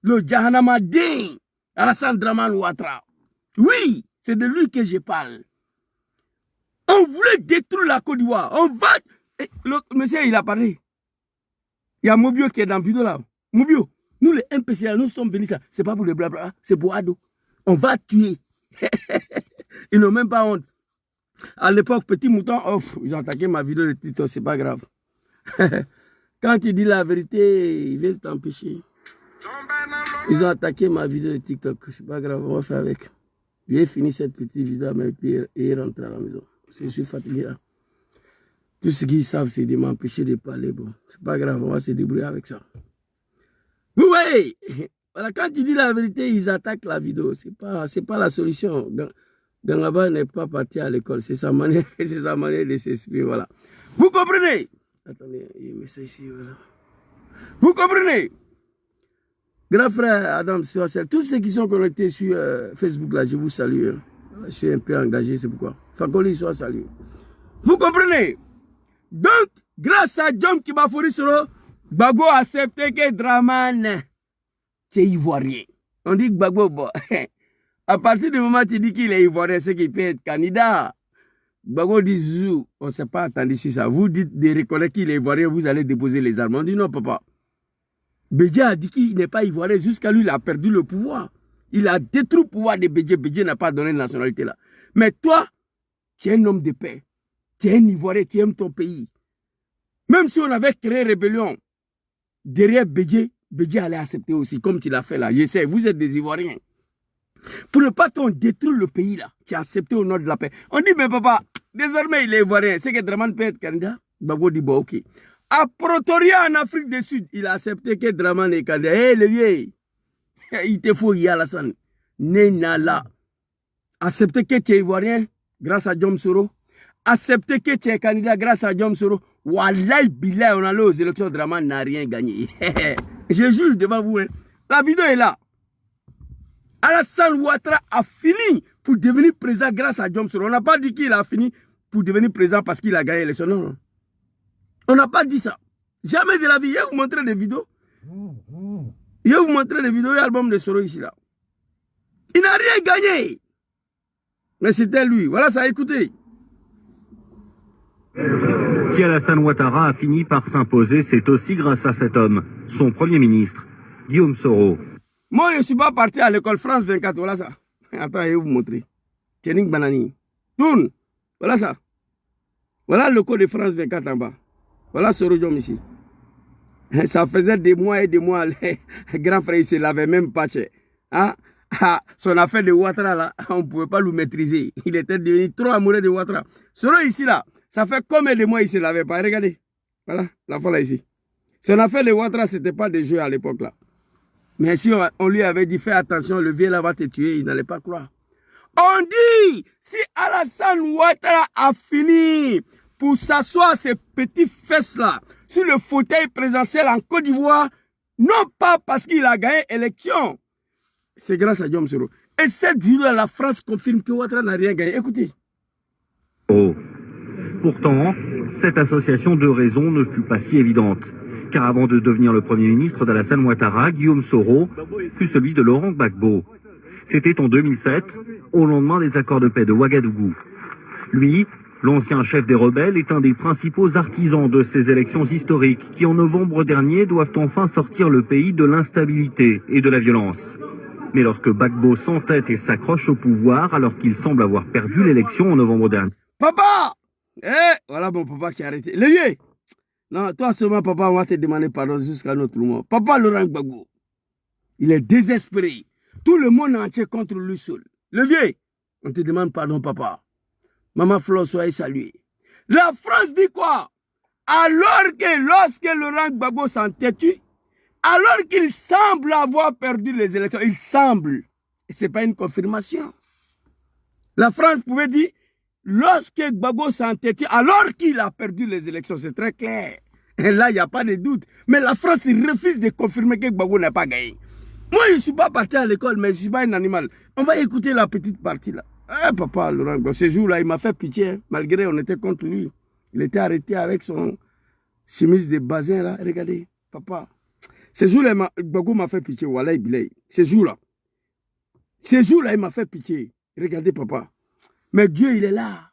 le jahanamadin, Alassane Draman Ouattara. Oui, c'est de lui que je parle. On voulait détruire la Côte d'Ivoire. On va... Le monsieur, il a parlé. Il y a Mobio qui est dans la vidéo là. Mobio, nous les MPCA, nous sommes venus ça. C'est pas pour le blabla, c'est pour Ado. On va tuer. Ils n'ont même pas honte. À l'époque, Petit Mouton, oh, ils ont attaqué ma vidéo de Tito, c'est pas grave. Quand il dit la vérité, ils veulent t'empêcher. Ils ont attaqué ma vidéo de TikTok, c'est pas grave, on va faire avec. J'ai fini cette petite vidéo, mais puis et rentrer à la maison. Je suis fatigué là. Tout ce qu'ils savent, c'est de m'empêcher de parler. Bon, c'est pas grave, on va se débrouiller avec ça. Vous voyez, voilà, quand il dit la vérité, ils attaquent la vidéo. C'est pas la solution. Gangaba n'est pas parti à l'école. C'est sa manière de s'exprimer. Voilà. Vous comprenez? Attendez, il y a un message ici. Voilà. Vous comprenez? Grand frère Adam Siwasel, tous ceux qui sont connectés sur Facebook, là, je vous salue. Hein. Je suis un peu engagé, c'est pourquoi. Fakoli soit salué. Vous comprenez? Donc, grâce à Diom Kibafori Soro, Gbagbo a accepté que Draman, c'est ivoirien. On dit que Gbagbo, bon, à partir du moment où tu dis qu'il est ivoirien, c'est qu'il peut être candidat. Gbagbo dit, Zou, on ne s'est pas attendu sur ça. Vous dites de reconnaître qu'il est ivoirien, vous allez déposer les armes. On dit non, papa. Bédié a dit qu'il n'est pas ivoirien, jusqu'à lui, il a perdu le pouvoir. Il a détruit le pouvoir de Bédié. Bédié n'a pas donné de nationalité là. Mais toi, tu es un homme de paix. Tu es un Ivoirien, tu aimes ton pays. Même si on avait créé rébellion, derrière Bédié, Bédié allait accepter aussi, comme tu l'as fait là. Je sais, vous êtes des Ivoiriens. Pour ne pas qu'on détruise le pays là, tu as accepté au nom de la paix. On dit, mais papa, désormais il est Ivoirien. C'est que Draman peut être candidat. Gbagbo dit, bon, ok. À Pretoria, en Afrique du Sud, il a accepté que Draman est candidat. Hé, le vieux, il te faut y Alassane. Nenala. accepter que tu es ivoirien grâce à Diom Soro, accepter que tu es candidat grâce à Diom Soro, wallahi billah, on allait aux élections, Dramane n'a rien gagné. Je juge devant vous, hein. La vidéo est là. Alassane Ouattara a fini pour devenir président grâce à Diom Soro. On n'a pas dit qu'il a fini pour devenir président parce qu'il a gagné l'élection. Non, non. On n'a pas dit ça. Jamais de la vie. Je vais vous montrer des vidéos. Je vais vous montrer des vidéos et l'album de Soro ici là. Il n'a rien gagné. Mais c'était lui. Voilà ça, écoutez. Si Alassane Ouattara a fini par s'imposer, c'est aussi grâce à cet homme, son premier ministre, Guillaume Soro. Moi, je ne suis pas parti à l'école France 24. Voilà ça. Attends, je vais vous montrer. Tchening Banani. Tourne. Voilà ça. Voilà le code de France 24 en bas. Voilà Soro Diom ici. Ça faisait des mois et des mois. Les grands frères, ils ne se lavaient même pas. Hein? Son affaire de Ouattara, là, on ne pouvait pas le maîtriser. Il était devenu trop amoureux de Ouattara. Soro ici, là, ça fait combien de mois il ne se lavait pas? Regardez. Voilà, la fois là ici. Son affaire de Ouattara, ce n'était pas des jeux à l'époque, là. Mais si on lui avait dit, fais attention, le vieux là va te tuer, il n'allait pas croire. On dit, si Alassane Ouattara a fini pour s'asseoir ces petits fesses là sur le fauteuil présidentiel en Côte d'Ivoire, non pas parce qu'il a gagné l'élection, c'est grâce à Diom Soro. Et cette vidéo, la France confirme que Ouattara n'a rien gagné. Écoutez. Oh. Pourtant, cette association de raisons ne fut pas si évidente. Car avant de devenir le Premier ministre d'Alassane Ouattara, Guillaume Soro fut celui de Laurent Gbagbo. C'était en 2007, au lendemain des accords de paix de Ouagadougou. Lui, l'ancien chef des rebelles, est un des principaux artisans de ces élections historiques qui, en novembre dernier, doivent enfin sortir le pays de l'instabilité et de la violence. Mais lorsque Gbagbo s'entête et s'accroche au pouvoir, alors qu'il semble avoir perdu l'élection en novembre dernier... Papa! Voilà mon papa qui a arrêté. Le vieux! Non, toi seulement, papa, on va te demander pardon jusqu'à notre moment. Papa Laurent Gbagbo, il est désespéré. Tout le monde entier contre lui seul. Le vieux, on te demande pardon, papa. Maman Flo, soyez salué. La France dit quoi? Alors que lorsque Laurent Gbagbo s'entêtue, alors qu'il semble avoir perdu les élections, il semble, et ce n'est pas une confirmation. La France pouvait dire, lorsque Gbagbo s'entêtue, alors qu'il a perdu les élections, c'est très clair. Et là, il n'y a pas de doute. Mais la France refuse de confirmer que Gbagbo n'a pas gagné. Moi, je ne suis pas parti à l'école, mais je ne suis pas un animal. On va écouter la petite partie là. Papa, Laurent Gbagbo, ce jour-là, il m'a fait pitié, hein, malgré on était contre lui. Il était arrêté avec son chemise de bazin là. Regardez, papa. Ce jour-là, Gbagbo m'a fait pitié. Wallahi bilay. Ce jour-là. Ce jour-là, il m'a fait pitié. Regardez, papa. Mais Dieu, il est là.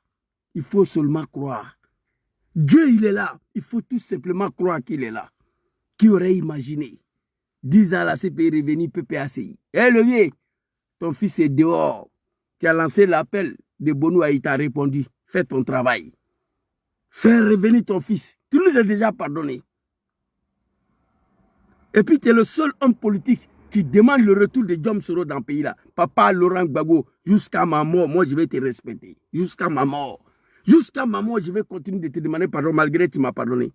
Il faut seulement croire. Dieu, il est là. Il faut tout simplement croire qu'il est là. Qui aurait imaginé 10 ans, la CPI revenue, PPACI. Eh, le vieux, ton fils est dehors. Tu as lancé l'appel de Bonou, il t'a répondu. Fais ton travail. Fais revenir ton fils. Tu nous as déjà pardonné. Et puis, tu es le seul homme politique qui demande le retour de Diom Soro dans le pays là. Papa Laurent Gbagbo, jusqu'à ma mort, moi je vais te respecter. Jusqu'à ma mort. Jusqu'à ma mort, je vais continuer de te demander pardon malgré que tu m'as pardonné.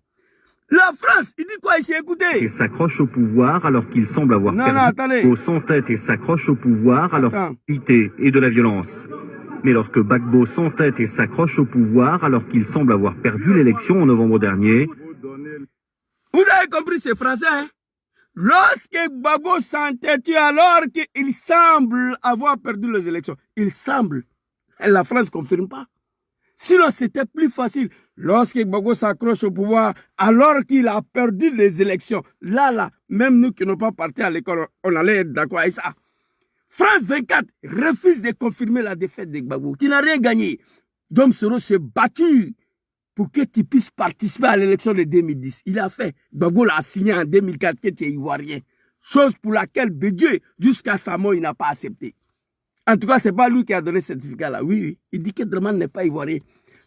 La France, il dit quoi ici? Écoutez. Et s'accroche au pouvoir alors qu'il semble avoir perdu. Au s'entête et s'accroche au pouvoir alors qu'il et de la violence. Mais lorsque Gbagbo s'entête et s'accroche au pouvoir alors qu'il semble avoir perdu l'élection en novembre dernier. Vous avez compris, c'est français, hein? Lorsque Gbagbo s'entêtue alors qu'il semble avoir perdu les élections. Il semble. Et la France ne confirme pas. Sinon, c'était plus facile. Lorsque Gbagbo s'accroche au pouvoir alors qu'il a perdu les élections. Là, même nous qui n'avons pas parti à l'école, on allait être d'accord avec ça. France 24 refuse de confirmer la défaite de Gbagbo. Tu n'as rien gagné. Diom Soro s'est battu pour que tu puisses participer à l'élection de 2010. Il a fait. Gbagbo l'a signé en 2004 que tu es ivoirien. Chose pour laquelle Bédieu, jusqu'à sa mort, il n'a pas accepté. En tout cas, ce n'est pas lui qui a donné ce certificat-là. Oui. Il dit que Dramane n'est pas ivoirien.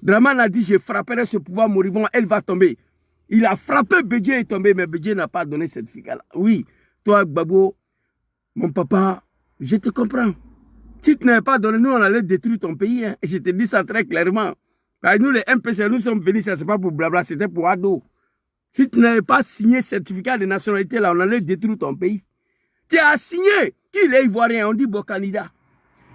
Dramane a dit, je frapperai ce pouvoir moribond, elle va tomber. Il a frappé, Bédieu est tombé, mais Bédieu n'a pas donné ce certificat-là. Oui, toi, Gbagbo, mon papa, je te comprends. Si tu n'avais pas donné, nous, on allait détruire ton pays. Hein. Et je te dis ça très clairement. Nous, les MPC, nous sommes venus, ça, c'est pas pour blabla, c'était pour ado. Si tu n'avais pas signé certificat de nationalité, là, on allait détruire ton pays. Tu as signé qu'il est ivoirien, on dit bon candidat.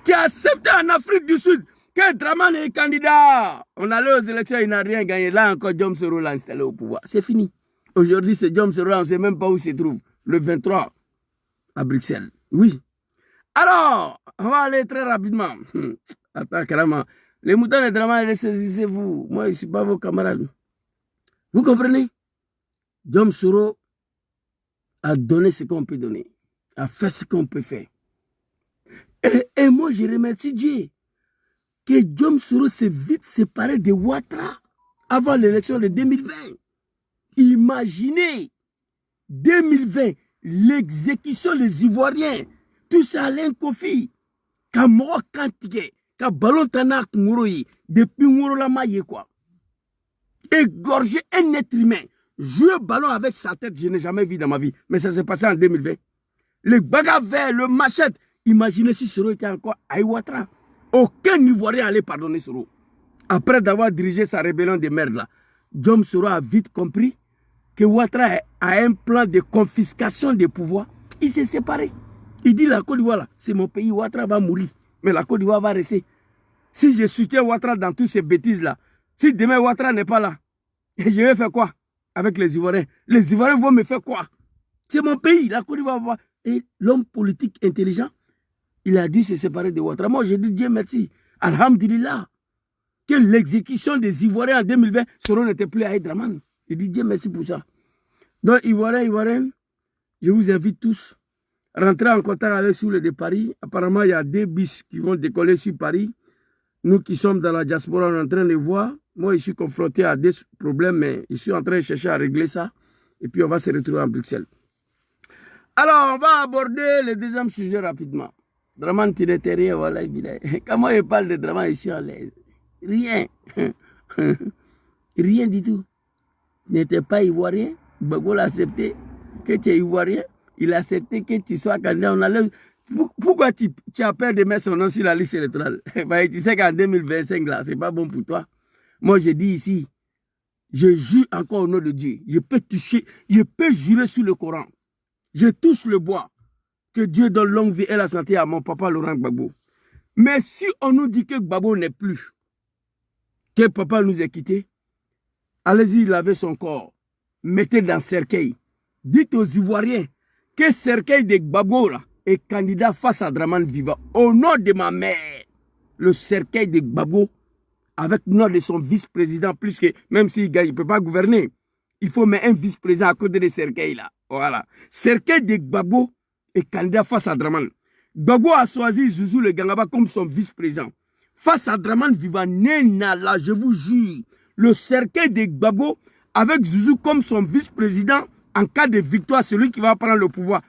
qui a accepté en Afrique du Sud que Dramane est candidat. On allait aux élections, il n'a rien gagné. Là encore, Diom Soro l'a installé au pouvoir. C'est fini. Aujourd'hui, c'est Diom Soro, on ne sait même pas où il se trouve. Le 23, à Bruxelles. Oui. Alors, on va aller très rapidement. Attends, carrément. Les moutons de Dramane, ressaisissez-vous. Moi, je ne suis pas vos camarades. Vous comprenez? Diom Soro a donné ce qu'on peut donner, a fait ce qu'on peut faire. Et moi, je remercie Dieu que Diom Soro s'est vite séparé de Ouattara avant l'élection de 2020. Imaginez, 2020, l'exécution des Ivoiriens, tout ça Alain Kofi, Kamoro Kantike, Kabalon Tanak Mouroyi, depuis Mourolamaye quoi. Égorger un être humain, jouer ballon avec sa tête, je n'ai jamais vu dans ma vie. Mais ça s'est passé en 2020. Le bagarre vert, le machette. Imaginez si Soro était encore à Ouattara. Aucun Ivoirien allait pardonner Soro. Après d'avoir dirigé sa rébellion de merde là, Diom Soro a vite compris que Ouattara a un plan de confiscation des pouvoirs. Il s'est séparé. Il dit la Côte d'Ivoire, c'est mon pays, Ouattara va mourir. Mais la Côte d'Ivoire va rester. Si je soutiens Ouattara dans toutes ces bêtises là, si demain Ouattara n'est pas là, je vais faire quoi avec les Ivoiriens? Les Ivoiriens vont me faire quoi? C'est mon pays, la Côte d'Ivoire va. Et l'homme politique intelligent, il a dû se séparer de Ouattara. Moi, je dis Dieu merci. Alhamdulillah. Que l'exécution des Ivoiriens en 2020, Soro n'était plus à Dramane. Je dis Dieu merci pour ça. Donc, Ivoiriens, je vous invite tous à rentrer en contact avec Soule de Paris. Apparemment, il y a 2 bus qui vont décoller sur Paris. Nous qui sommes dans la diaspora, on est en train de voir. Moi, je suis confronté à des problèmes, mais je suis en train de chercher à régler ça. Et puis, on va se retrouver en Bruxelles. Alors, on va aborder le deuxième sujet rapidement. Dramane, tu n'étais rien, voilà. Comment il parle de Dramane ici en l'aise? Rien. Rien du tout. Tu n'étais pas ivoirien. Gbagbo l'a accepté que tu es ivoirien. Il a accepté que tu sois candidat. On allait... Pourquoi tu as peur de mettre son nom sur la liste électorale? Tu sais qu'en 2025, là, c'est pas bon pour toi. Moi, je dis ici, je jure encore au nom de Dieu. Je peux toucher, je peux jurer sur le Coran. Je touche le bois. Que Dieu donne longue vie et la santé à mon papa Laurent Gbagbo. Mais si on nous dit que Gbagbo n'est plus, que papa nous a quittés, allez-y laver son corps. Mettez dans cercueil. Dites aux Ivoiriens que cercueil de Gbagbo là, est candidat face à Dramane Vivant. Au nom de ma mère, le cercueil de Gbagbo, avec le nom de son vice-président, plus que, même s'il gagne, il ne peut pas gouverner, il faut mettre un vice-président à côté de cercueil là. Voilà. Cercueil de Gbagbo est candidat face à Dramane. Gbagbo a choisi Zouzou le Gangaba comme son vice-président. Face à Dramane Vivant, Nénala, je vous jure, le cercueil de Gbagbo avec Zouzou comme son vice-président, en cas de victoire, celui qui va prendre le pouvoir,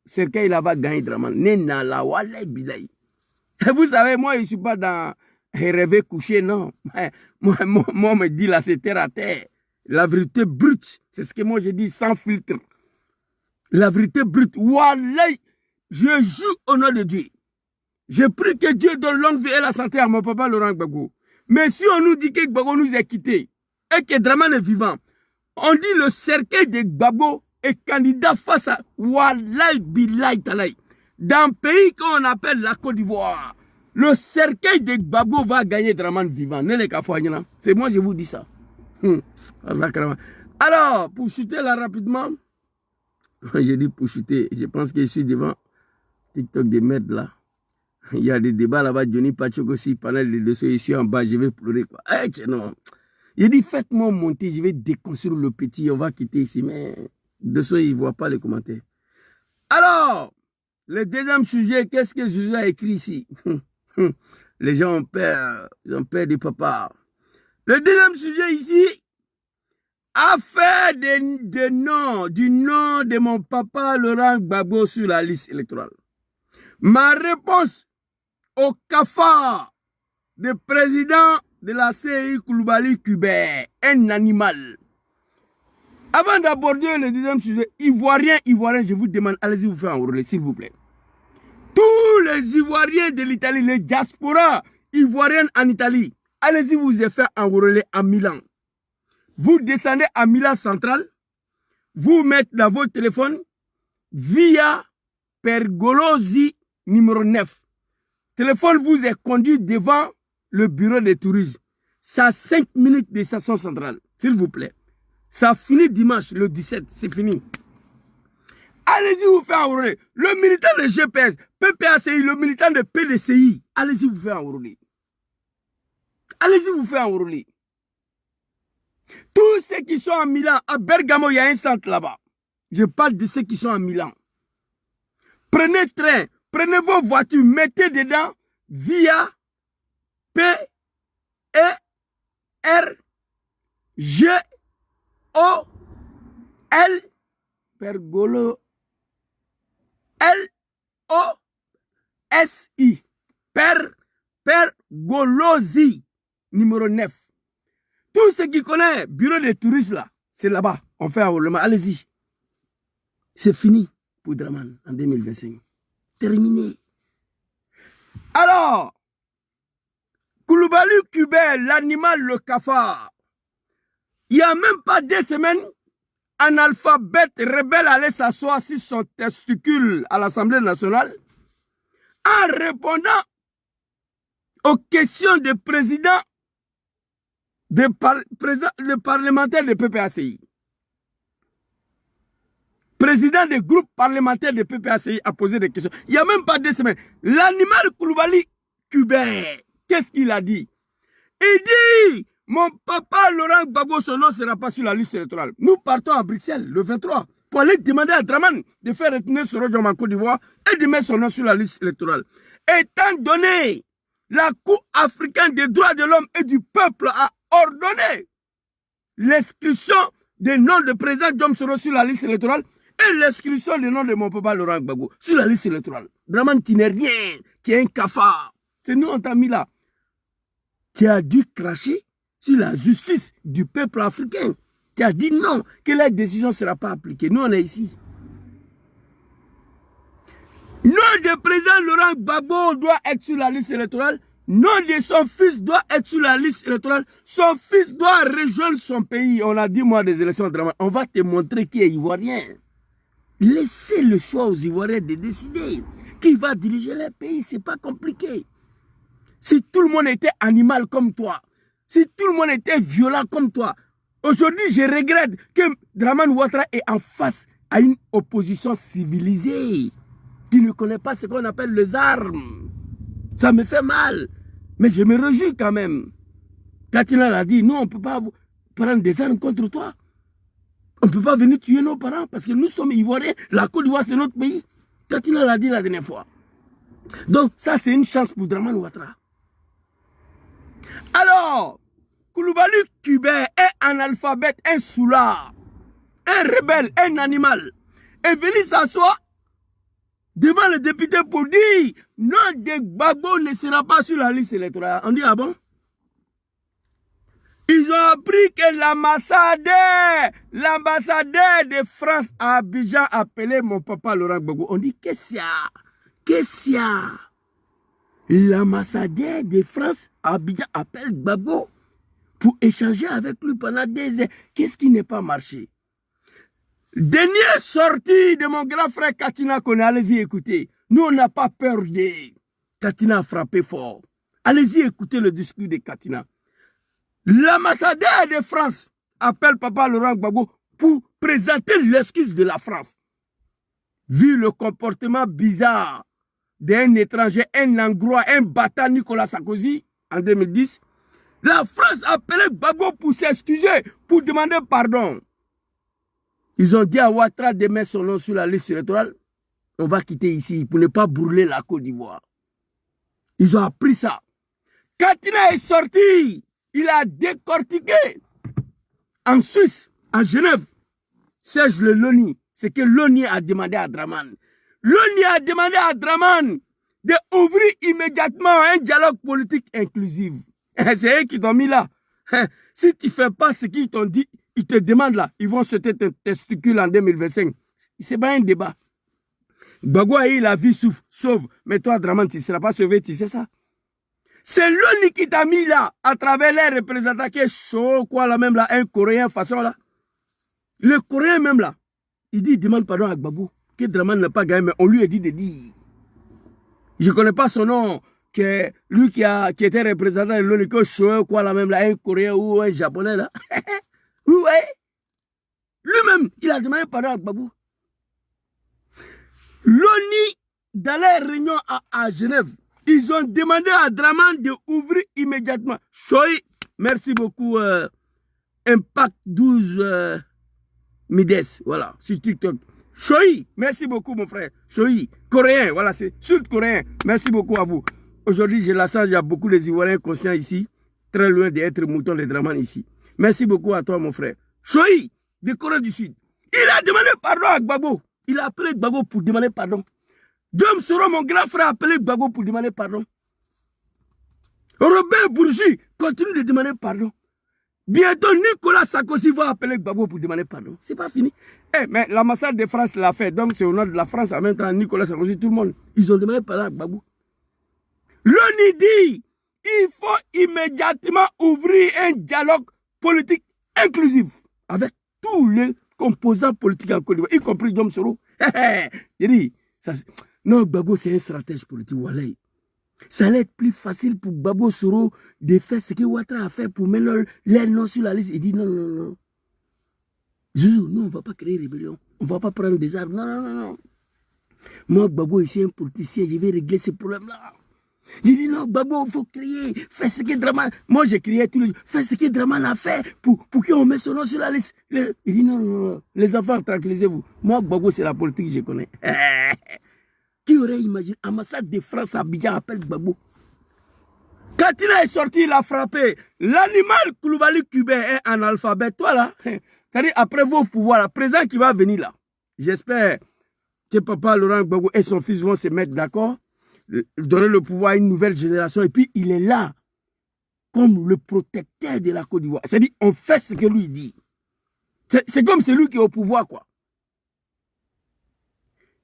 cercueil là va gagner Dramane. Nénala, walay bilay. Et vous savez, moi, je ne suis pas dans rêver couché, non. Moi, on me dit là, c'est terre à terre. La vérité brute, c'est ce que moi je dis sans filtre. La vérité brute, walay, je joue au nom de Dieu. Je prie que Dieu donne longue vie et la santé à mon papa Laurent Gbagbo. Mais si on nous dit que Gbagbo nous a quittés et que Dramane est vivant, on dit le cercueil de Gbagbo est candidat face à walay bilay talay. Dans un pays qu'on appelle la Côte d'Ivoire, le cercueil de Gbagbo va gagner Dramane vivant. C'est moi, je vous dis ça. Alors, pour chuter là rapidement, j'ai dit pour chuter, je pense que je suis devant TikTok de merde là. Il y a des débats là-bas, Johnny Pachok aussi, pendant les dossiers, je suis en bas, je vais pleurer quoi. Hey, non. J'ai dit faites-moi monter, je vais déconstruire le petit, on va quitter ici, mais dessous, il ne voit pas les commentaires. Alors, le deuxième sujet, qu'est-ce que Zouzou a écrit ici? Les gens ont peur du papa. Le deuxième sujet ici, affaire du nom de mon papa Laurent Gbagbo sur la liste électorale. Ma réponse au cafard de président de la CI Koulibaly Kubert, un animal. Avant d'aborder le deuxième sujet, Ivoirien, je vous demande, allez-y vous faire enrôler, s'il vous plaît. Tous les Ivoiriens de l'Italie, les diasporas ivoiriennes en Italie, allez-y vous faire enrôler à Milan. Vous descendez à Milan Central, vous mettez dans votre téléphone via Pergolosi numéro 9. téléphone vous est conduit devant le bureau de tourisme. Ça a 5 minutes de station centrale, s'il vous plaît. Ça finit dimanche, le 17, c'est fini. Allez-y vous faire enrôler. Le militant de GPS, PPACI, le militant de PDCI, allez-y vous faire enrôler. Allez-y vous faire enrôler. Tous ceux qui sont à Milan, à Bergamo, il y a un centre là-bas. Je parle de ceux qui sont à Milan. Prenez train, prenez vos voitures, mettez dedans via P-E-R-G-O-L-O-Z, Pergolosi, numéro 9. Tous ceux qui connaissent bureau de touristes là, c'est là-bas. On fait enrôlement. Allez-y. C'est fini pour Draman en 2025. Terminé. Alors, Koulibaly Kubert, l'animal, le cafard. Il n'y a même pas 2 semaines, un alphabète rebelle allait s'asseoir sur son testicule à l'Assemblée nationale en répondant aux questions des présidents, des parlementaires de PPACI. Président des groupes parlementaires de PPACI a posé des questions. Il n'y a même pas 2 semaines. L'animal Koulibaly Kubert, qu'est-ce qu'il a dit? Il dit, mon papa Laurent Gbagbo, son nom ne sera pas sur la liste électorale. Nous partons à Bruxelles le 23 pour aller demander à Draman de faire retourner Soro Dioma en Côte d'Ivoire et de mettre son nom sur la liste électorale. Étant donné la Cour africaine des droits de l'homme et du peuple a ordonné l'exclusion des noms de président Diom Soro sur la liste électorale et l'exclusion des noms de mon papa Laurent Gbagbo sur la liste électorale. Draman, tu n'es rien, tu es un cafard. C'est nous, on t'a mis là. Tu as dû cracher sur la justice du peuple africain. Tu as dit non, que la décision ne sera pas appliquée. Nous, on est ici. Nom de président Laurent Gbagbo doit être sur la liste électorale. Nom de son fils doit être sur la liste électorale. Son fils doit rejoindre son pays. On a dit, moi, des élections de Draman. On va te montrer qui est ivoirien. Laissez le choix aux Ivoiriens de décider qui va diriger leur pays. Ce n'est pas compliqué. Si tout le monde était animal comme toi, si tout le monde était violent comme toi, aujourd'hui, je regrette que Draman Ouattara est en face à une opposition civilisée qui ne connaît pas ce qu'on appelle les armes. Ça me fait mal, mais je me réjouis quand même. Katina l'a dit, nous, on ne peut pas prendre des armes contre toi. On ne peut pas venir tuer nos parents parce que nous sommes Ivoiriens. La Côte d'Ivoire, c'est notre pays. Katina l'a dit la dernière fois. Donc, ça, c'est une chance pour Draman Ouattara. Alors, Koulibaly Kubert est un alphabète, un soulard, un rebelle, un animal. Est venu s'asseoir devant le député pour dire non, de Gbagbo ne sera pas sur la liste électorale. On dit ah bon? Ils ont appris que l'ambassadeur de France à Abidjan a appelé mon papa Laurent Gbagbo. On dit qu'est-ce qu'il y a? Qu'est-ce qu'il y a? L'ambassadeur de France à Abidjan appelle Gbagbo pour échanger avec lui pendant des heures. Qu'est-ce qui n'est pas marché? Dernière sortie de mon grand frère Katina Kone, allez-y écoutez. Nous, on n'a pas peur de... Katina a frappé fort. Allez-y écoutez le discours de Katina. L'ambassadeur de France appelle papa Laurent Gbagbo pour présenter l'excuse de la France. Vu le comportement bizarre d'un étranger, un Hongrois, un bâtard Nicolas Sarkozy en 2010, la France a appelé Gbagbo pour s'excuser, pour demander pardon. Ils ont dit à Ouattara de mettre son nom sur la liste électorale. On va quitter ici pour ne pas brûler la Côte d'Ivoire. Ils ont appris ça. Katina est sorti. Il a décortiqué en Suisse, en Genève, Serge Le Loni, ce que Loni a demandé à Draman. Loni a demandé à Draman d'ouvrir immédiatement un dialogue politique inclusif. C'est eux qui t'ont mis là. Si tu ne fais pas ce qu'ils t'ont dit, ils te demandent là, ils vont sauter tes testicules en 2025. Ce n'est pas un débat. Gbagbo a eu la vie sauve, mais toi, Draman, tu ne seras pas sauvé, tu sais ça. C'est Loni qui t'a mis là, à travers les représentants qui est chaud, quoi, là même là, un Coréen façon là. Le Coréen même là, il dit, il demande pardon à Gbagbo, que Draman n'a pas gagné, mais on lui a dit de dire. Je ne connais pas son nom. lui qui était représentant de l'ONU, que Shoei, quoi, là même, là, un Coréen ou un Japonais, là. Ouais. Lui-même, il a demandé pardon à Gbagbo. L'ONU, dans les réunions à Genève, ils ont demandé à Draman d'ouvrir immédiatement. Shoei, merci beaucoup, Impact 12 Mides, voilà, sur TikTok. Shoei, merci beaucoup, mon frère. Shoei, coréen, voilà, c'est sud-coréen. Merci beaucoup à vous. Aujourd'hui, j'ai la chance, il y a beaucoup de Ivoiriens conscients ici, très loin d'être moutons de Draman ici. Merci beaucoup à toi, mon frère. Shoei, de Corée du Sud. Il a demandé pardon à Gbagbo. Il a appelé Gbagbo pour demander pardon. Diom Soro, mon grand frère, a appelé Gbagbo pour demander pardon. Robert Bourgi continue de demander pardon. Bientôt, Nicolas Sarkozy va appeler Gbagbo pour demander pardon. C'est pas fini. Eh, mais l'ambassade de France l'a fait. Donc, c'est au nom de la France, en même temps, Nicolas Sarkozy, tout le monde. Ils ont demandé pardon à Gbagbo. L'ONU dit, il faut immédiatement ouvrir un dialogue politique inclusif avec tous les composants politiques en Côte d'Ivoire, y compris Diom Soro. Il dit, non, Gbagbo, c'est un stratège politique, Walay. Ça allait être plus facile pour Gbagbo Soro de faire ce que Ouattara a fait pour mettre les noms sur la liste. Il dit non, non, non. Zouzou, non, on ne va pas créer rébellion. On ne va pas prendre des armes. Non, non, non, non. Moi, Gbagbo, je suis un politicien, je vais régler ce problème-là. J'ai dit non, Gbagbo, il faut crier, fais ce que Draman. Moi, j'ai crié tous les jours, fais ce que Draman a fait pour qu'on mette son nom sur la liste. Il dit non, non, non, les enfants, tranquillisez-vous. Moi, Gbagbo, c'est la politique que je connais. Qui aurait imaginé, l'ambassade de France à Abidjan appelle Gbagbo. Quand il est sorti, il a frappé. L'animal Koulibaly cubain est un alphabet. Toi là, c'est-à-dire après vos pouvoirs, le président qui va venir là, j'espère que papa Laurent Gbagbo et son fils vont se mettre d'accord, donner le pouvoir à une nouvelle génération. Et puis il est là comme le protecteur de la Côte d'Ivoire. C'est-à-dire on fait ce que lui dit. C'est comme celui qui est au pouvoir, quoi.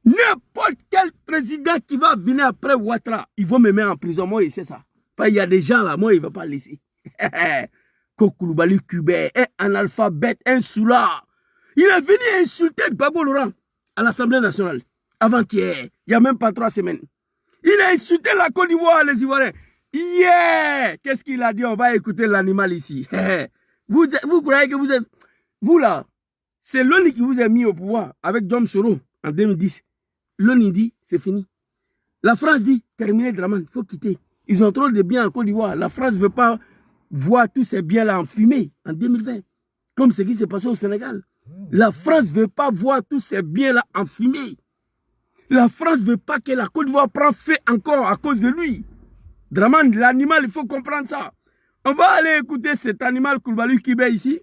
N'importe quel président qui va venir après Ouattara, ils vont me mettre en prison. Moi, il sait ça. Il y a des gens là, moi, il ne va pas laisser. Koulibaly cubain, un analphabète, un soulard. Il est venu insulter Gbagbo Laurent à l'Assemblée nationale. Avant-hier, il n'y a même pas 3 semaines. Il a insulté la Côte d'Ivoire, les Ivoiriens. Yeah! Qu'est-ce qu'il a dit? On va écouter l'animal ici. Vous croyez que vous êtes... Vous là, c'est l'ONU qui vous a mis au pouvoir avec Diom Soro en 2010. L'ONU dit, c'est fini. La France dit, terminez Draman, il faut quitter. Ils ont trop de biens en Côte d'Ivoire. La France ne veut pas voir tous ces biens-là en fumée en 2020. Comme ce qui s'est passé au Sénégal. La France ne veut pas voir tous ces biens-là en fumée. La France ne veut pas que la Côte d'Ivoire prenne feu encore à cause de lui. Draman, l'animal, il faut comprendre ça. On va aller écouter cet animal Koulibaly cubain ici.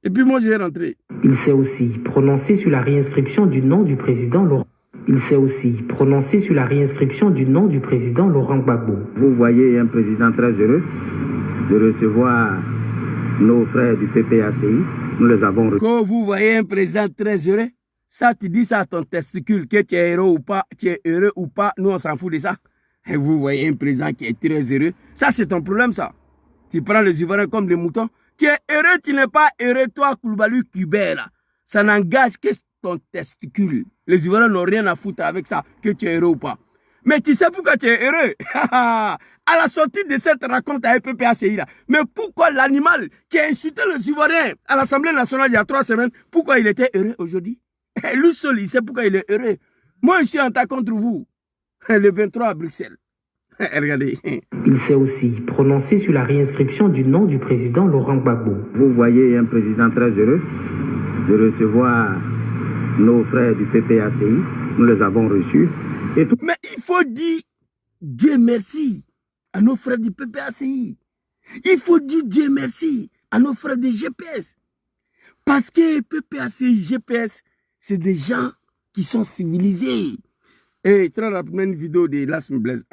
Et puis moi, je vais rentrer. Il s'est aussi prononcé sur la réinscription du nom du président Laurent. Il s'est aussi prononcé sur la réinscription du nom du président Laurent Gbagbo. Vous voyez un président très heureux de recevoir nos frères du PPACI. Nous les avons reçus. Quand vous voyez un président très heureux, ça tu dis ça à ton testicule, que tu es heureux ou pas, nous on s'en fout de ça. Et vous voyez un président qui est très heureux, ça c'est ton problème ça. Tu prends les Ivoiriens comme des moutons. Tu es heureux, tu n'es pas heureux, toi, Koulibaly cubain, là. Ça n'engage que ton testicule. Les Ivoiriens n'ont rien à foutre avec ça, que tu es heureux ou pas. Mais tu sais pourquoi tu es heureux? À la sortie de cette raconte à PPACI, là. Mais pourquoi l'animal qui a insulté les Ivoiriens à l'Assemblée nationale il y a 3 semaines, pourquoi il était heureux aujourd'hui? Lui seul, il sait pourquoi il est heureux. Moi, je suis en tas contre vous. Le 23 à Bruxelles. Regardez. Il s'est aussi prononcé sur la réinscription du nom du président Laurent Gbagbo. Vous voyez un président très heureux de recevoir nos frères du PPACI. Nous les avons reçus. Et tout... Mais il faut dire Dieu merci à nos frères du PPACI. Il faut dire Dieu merci à nos frères du GPS. Parce que PPACI, GPS, c'est des gens qui sont civilisés. Et très rapidement, une vidéo de Lasme Blaise.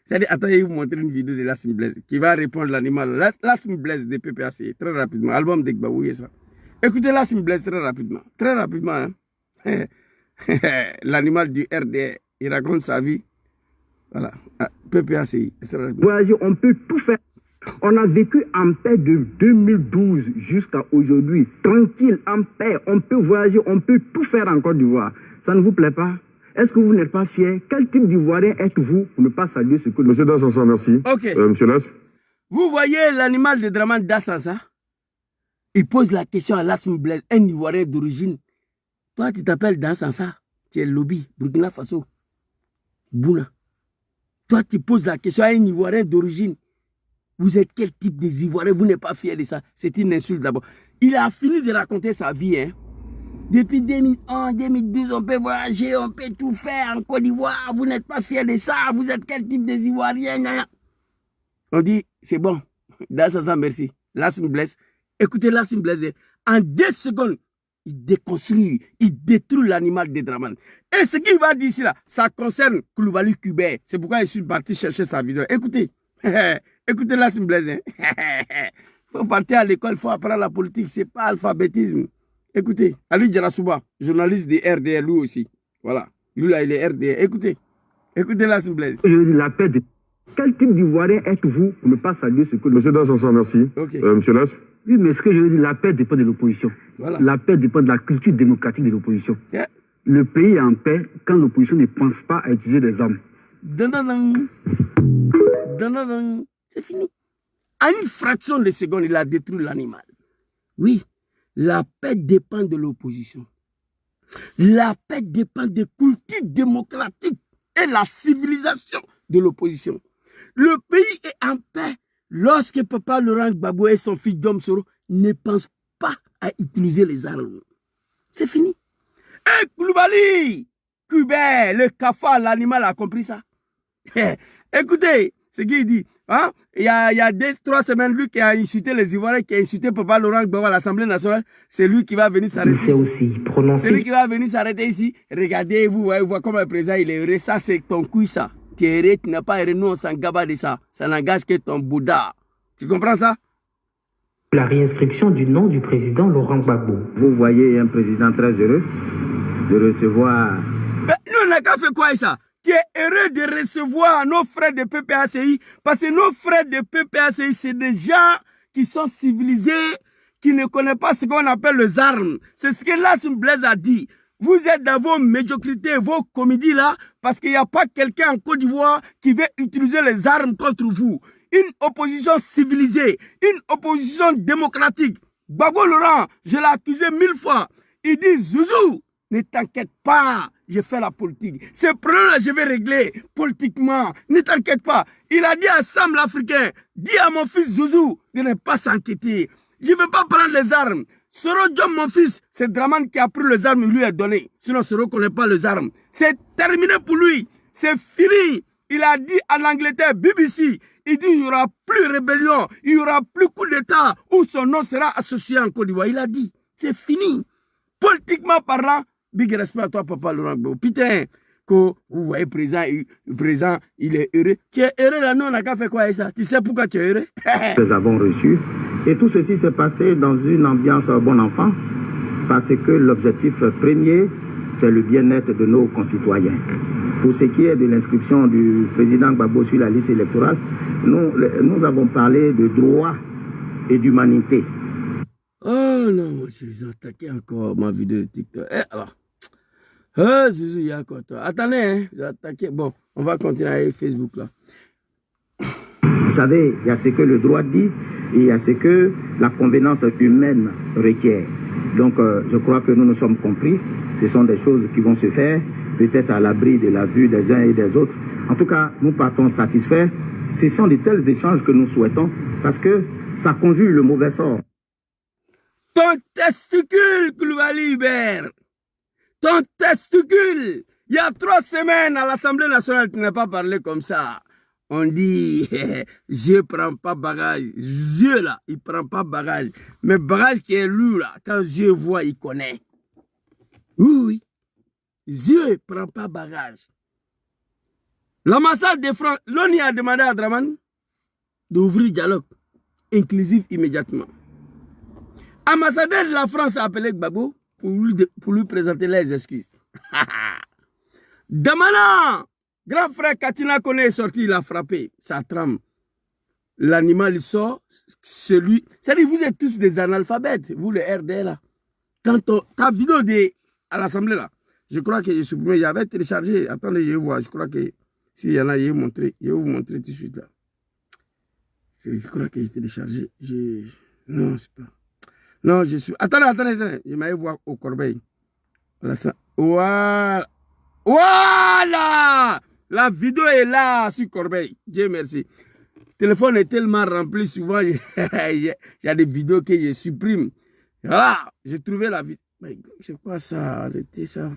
C'est-à-dire, attendez, je vais vous montrer une vidéo de Lasme Blaise qui va répondre à l'animal. Lasme Blaise de PPACI, très rapidement. Album de Gbagbo, ça. Écoutez Lasme Blaise très rapidement. Très rapidement. Hein. L'animal du RDR, il raconte sa vie. Voilà. PPACI. Voyagez, on peut tout faire. On a vécu en paix de 2012 jusqu'à aujourd'hui. Tranquille, en paix. On peut voyager, on peut tout faire en Côte d'Ivoire. Ça ne vous plaît pas? Est-ce que vous n'êtes pas fier? Quel type d'Ivoirien êtes-vous pour ne pas saluer ce que... Monsieur Dassansa, merci. Ok. Monsieur Las. Vous voyez l'animal de Dramane Dassansa? Il pose la question à Lassine Blaise, un Ivoirien d'origine. Toi, tu t'appelles Dassansa. Tu es lobby, Burkina Faso. Bouna. Toi, tu poses la question à un Ivoirien d'origine. Vous êtes quel type des Ivoiriens? Vous n'êtes pas fier de ça. C'est une insulte d'abord. Il a fini de raconter sa vie. Hein. Depuis 2011, 2012, on peut voyager, on peut tout faire en Côte d'Ivoire. Vous n'êtes pas fier de ça. Vous êtes quel type des Ivoiriens? On dit, c'est bon. Dassansa, merci. Lassine Blaise. Écoutez Lassine Blaise. En 2 secondes, il déconstruit, il détruit l'animal de Dramane. Et ce qu'il va dire ici, là, ça concerne Koulibaly Kubert. C'est pourquoi je suis parti chercher sa vidéo. Écoutez. Écoutez Lassine Blaise. Il faut partir à l'école, il faut apprendre la politique. Ce n'est pas alphabétisme. Écoutez. Ali Djarasouba, journaliste de RDR, lui aussi. Voilà. Lui là, il est RDR. Écoutez. Écoutez Lassine Blaise. La paix de... Quel type d'Ivoirien êtes-vous pour ne pas saluer ce que... Monsieur Dassansa, merci. Okay. Monsieur Las. Oui, mais ce que je veux dire, la paix dépend de l'opposition. Voilà. La paix dépend de la culture démocratique de l'opposition. Yeah. Le pays est en paix quand l'opposition ne pense pas à utiliser des armes. C'est fini. À une fraction de seconde, il a détruit l'animal. Oui, la paix dépend de l'opposition. La paix dépend des cultures démocratiques et la civilisation de l'opposition. Le pays est en paix lorsque Papa Laurent Gbagbo et son fils Guillaume Soro ne pensent pas à utiliser les armes. C'est fini. Et Koulibaly Kubert, le cafard, l'animal a compris ça. Écoutez, ce qu'il dit. Hein? Il y a 2-3 semaines, lui qui a insulté les Ivoiriens, qui a insulté Papa Laurent Gbagbo à l'Assemblée nationale, c'est lui qui va venir s'arrêter. Il s'est aussi prononcé. C'est lui qui va venir s'arrêter ici. Regardez, vous voyez comment le président il est heureux. Ça, c'est ton couille, ça. Tu es heureux, tu n'as pas heureux. Nous, on s'en gaba de ça. Ça n'engage que ton Bouddha. Tu comprends ça? La réinscription du nom du président Laurent Gbagbo. Vous voyez un président très heureux de recevoir... Mais nous, on n'a qu'à faire quoi ça? Tu es heureux de recevoir nos frères de PPACI parce que nos frères de PPACI, c'est des gens qui sont civilisés, qui ne connaissent pas ce qu'on appelle les armes. C'est ce que Lassine Blaise a dit. Vous êtes dans vos médiocrités, vos comédies là, parce qu'il n'y a pas quelqu'un en Côte d'Ivoire qui veut utiliser les armes contre vous. Une opposition civilisée, une opposition démocratique. Gbagbo Laurent, je l'ai accusé 1000 fois. Il dit, Zouzou, ne t'inquiète pas, je fais la politique. Ce problème-là, je vais régler politiquement. Ne t'inquiète pas. Il a dit à Sam l'Africain, dis à mon fils Zouzou de ne pas s'inquiéter. Je ne vais pas prendre les armes. Soro Diom, mon fils, c'est Dramane qui a pris les armes, il lui a donné. Sinon, Soro ne connaît pas les armes. C'est terminé pour lui. C'est fini. Il a dit à l'Angleterre, BBC, il dit il n'y aura plus rébellion, il n'y aura plus coup d'État où son nom sera associé en Côte d'Ivoire. Il a dit, c'est fini. Politiquement parlant, big respect à toi, Papa Laurent Gbagbo. Putain, que vous voyez, présent, il est heureux. Tu es heureux là, nous, on n'a qu'à faire quoi ça? Tu sais pourquoi tu es heureux? Nous avons reçu. Et tout ceci s'est passé dans une ambiance bon enfant, parce que l'objectif premier, c'est le bien-être de nos concitoyens. Pour ce qui est de l'inscription du président Gbagbo sur la liste électorale, nous avons parlé de droit et d'humanité. Oh non, je vais attaquer encore ma vidéo de TikTok. Alors, Zouzou, il y a quoi toi? Attendez, hein, je vais attaquer. Bon, on va continuer avec Facebook là. Vous savez, il y a ce que le droit dit et il y a ce que la convenance humaine requiert. Donc, je crois que nous nous sommes compris. Ce sont des choses qui vont se faire, peut-être à l'abri de la vue des uns et des autres. En tout cas, nous partons satisfaits. Ce sont de tels échanges que nous souhaitons parce que ça conjure le mauvais sort. Ton testicule, Koulibaly Hubert. Ton testicule. Il y a 3 semaines à l'Assemblée nationale, tu n'as pas parlé comme ça. On dit, je ne prends pas bagage. Dieu là, il ne prend pas bagage. Mais bagage qui est lui là, quand Dieu voit, il connaît. Oui. Dieu ne prend pas bagage. L'ambassade de France, l'ONU a demandé à Dramane d'ouvrir le dialogue inclusif immédiatement. L'ambassadeur de la France a appelé Gbagbo pour lui présenter les excuses. Damana, grand frère Katina Kone est sorti, il a frappé, ça tremble. L'animal il sort, celui. C'est-à-dire vous êtes tous des analphabètes, vous les RD là. Quand ta vidéo à l'Assemblée là, Je crois que j'ai supprimé. J'avais téléchargé. Attendez, je vais voir. Je crois que s'il y en a, je vais vous montrer tout de suite là. Je crois que j'ai téléchargé. Non, c'est pas. Non, je suis. Attendez. Je m'allais voir au Corbeil. Voilà ça. Voilà. La vidéo est là sur Corbeil. Dieu merci. Le téléphone est tellement rempli souvent. Il y a des vidéos que je supprime. Voilà. J'ai trouvé la vidéo. Je crois ça. Arrêtez ça.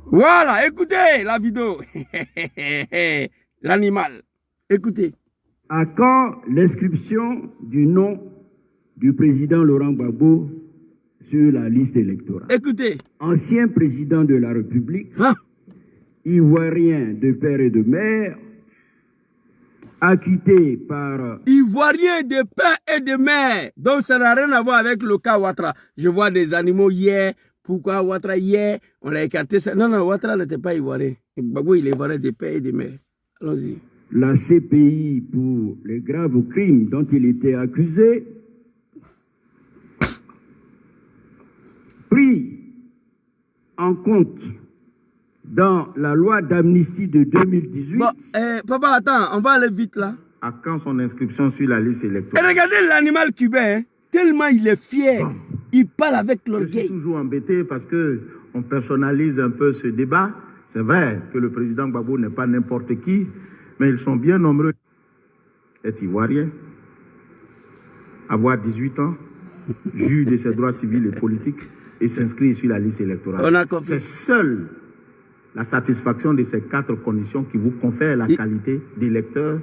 Voilà. Écoutez la vidéo. L'animal. Écoutez. À quand l'inscription du nom du président Laurent Gbagbo sur la liste électorale? Écoutez. Ancien président de la République, ivoirien de père et de mère, acquitté par... Ivoirien de père et de mère. Donc ça n'a rien à voir avec le cas Ouattara. Je vois des animaux hier. Pourquoi Ouattara hier? On a écarté ça. Non, Ouattara n'était pas ivoirien. Gbagbo, il est ivoirien de père et de mère. Allons-y. La CPI pour les graves crimes dont il était accusé, pris en compte dans la loi d'amnistie de 2018. Bon, papa, attends, on va aller vite là. À quand son inscription sur la liste électorale? Et regardez l'animal cubain, hein, tellement il est fier. Bon. Il parle avec l'orgueil. Je suis toujours embêté parce qu'on personnalise un peu ce débat. C'est vrai que le président Gbagbo n'est pas n'importe qui, mais ils sont bien nombreux. Être ivoirien, avoir 18 ans, juge de ses droits civils et politiques et s'inscrire sur la liste électorale. C'est seule la satisfaction de ces 4 conditions qui vous confère la qualité d'électeur.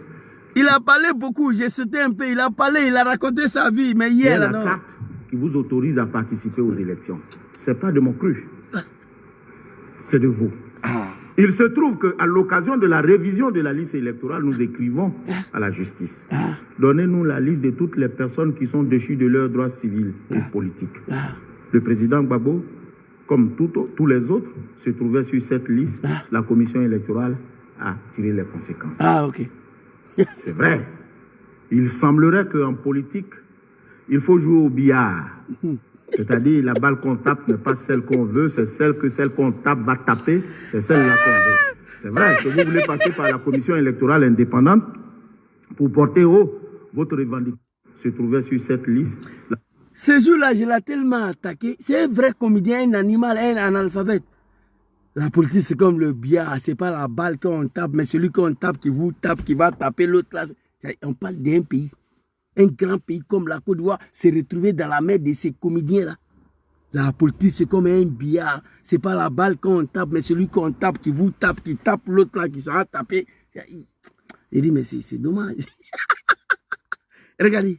Il a parlé beaucoup, j'ai sauté un peu, il a parlé, il a raconté sa vie, mais hier... C'est la carte qui vous autorise à participer aux élections. Ce n'est pas de mon cru, c'est de vous. Il se trouve qu'à l'occasion de la révision de la liste électorale, nous écrivons à la justice. Donnez-nous la liste de toutes les personnes qui sont déchues de leurs droits civils et politiques. Le président Gbagbo, comme tous les autres, se trouvait sur cette liste. La commission électorale a tiré les conséquences. Ok. C'est vrai. Il semblerait qu'en politique, il faut jouer au billard. C'est-à-dire, la balle qu'on tape n'est pas celle qu'on veut, c'est celle qu'on tape va taper, c'est celle-là qu'on veut. C'est vrai que vous voulez passer par la commission électorale indépendante pour porter haut votre revendication. Se trouvait sur cette liste. Ce jour-là, je l'ai tellement attaqué. C'est un vrai comédien, un animal, un analphabète. La politique, c'est comme le billard. C'est pas la balle qu'on tape, mais celui qu'on tape, qui vous tape, qui va taper l'autre là. On parle d'un pays. Un grand pays comme la Côte d'Ivoire s'est retrouvé dans la main de ces comédiens-là. La politique, c'est comme un billard. C'est pas la balle qu'on tape, mais celui qu'on tape, qui vous tape, qui tape l'autre là, qui s'en taper. Il dit, mais c'est dommage. Regardez.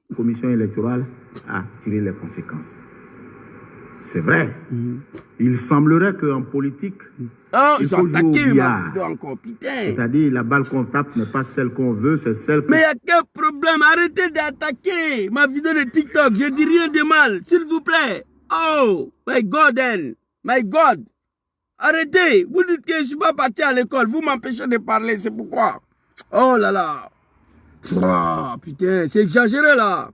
La commission électorale a tiré les conséquences. C'est vrai. Il semblerait qu'en politique, il faut jouer au billard. C'est-à-dire, la balle qu'on tape n'est pas celle qu'on veut, c'est celle que... Mais il y a quel problème? Arrêtez d'attaquer ma vidéo de TikTok. Je dis rien de mal, s'il vous plaît. Oh, my God, my God. Arrêtez. Vous dites que je ne suis pas parti à l'école. Vous m'empêchez de parler, c'est pourquoi. Oh là là. Oh, putain, c'est exagéré là.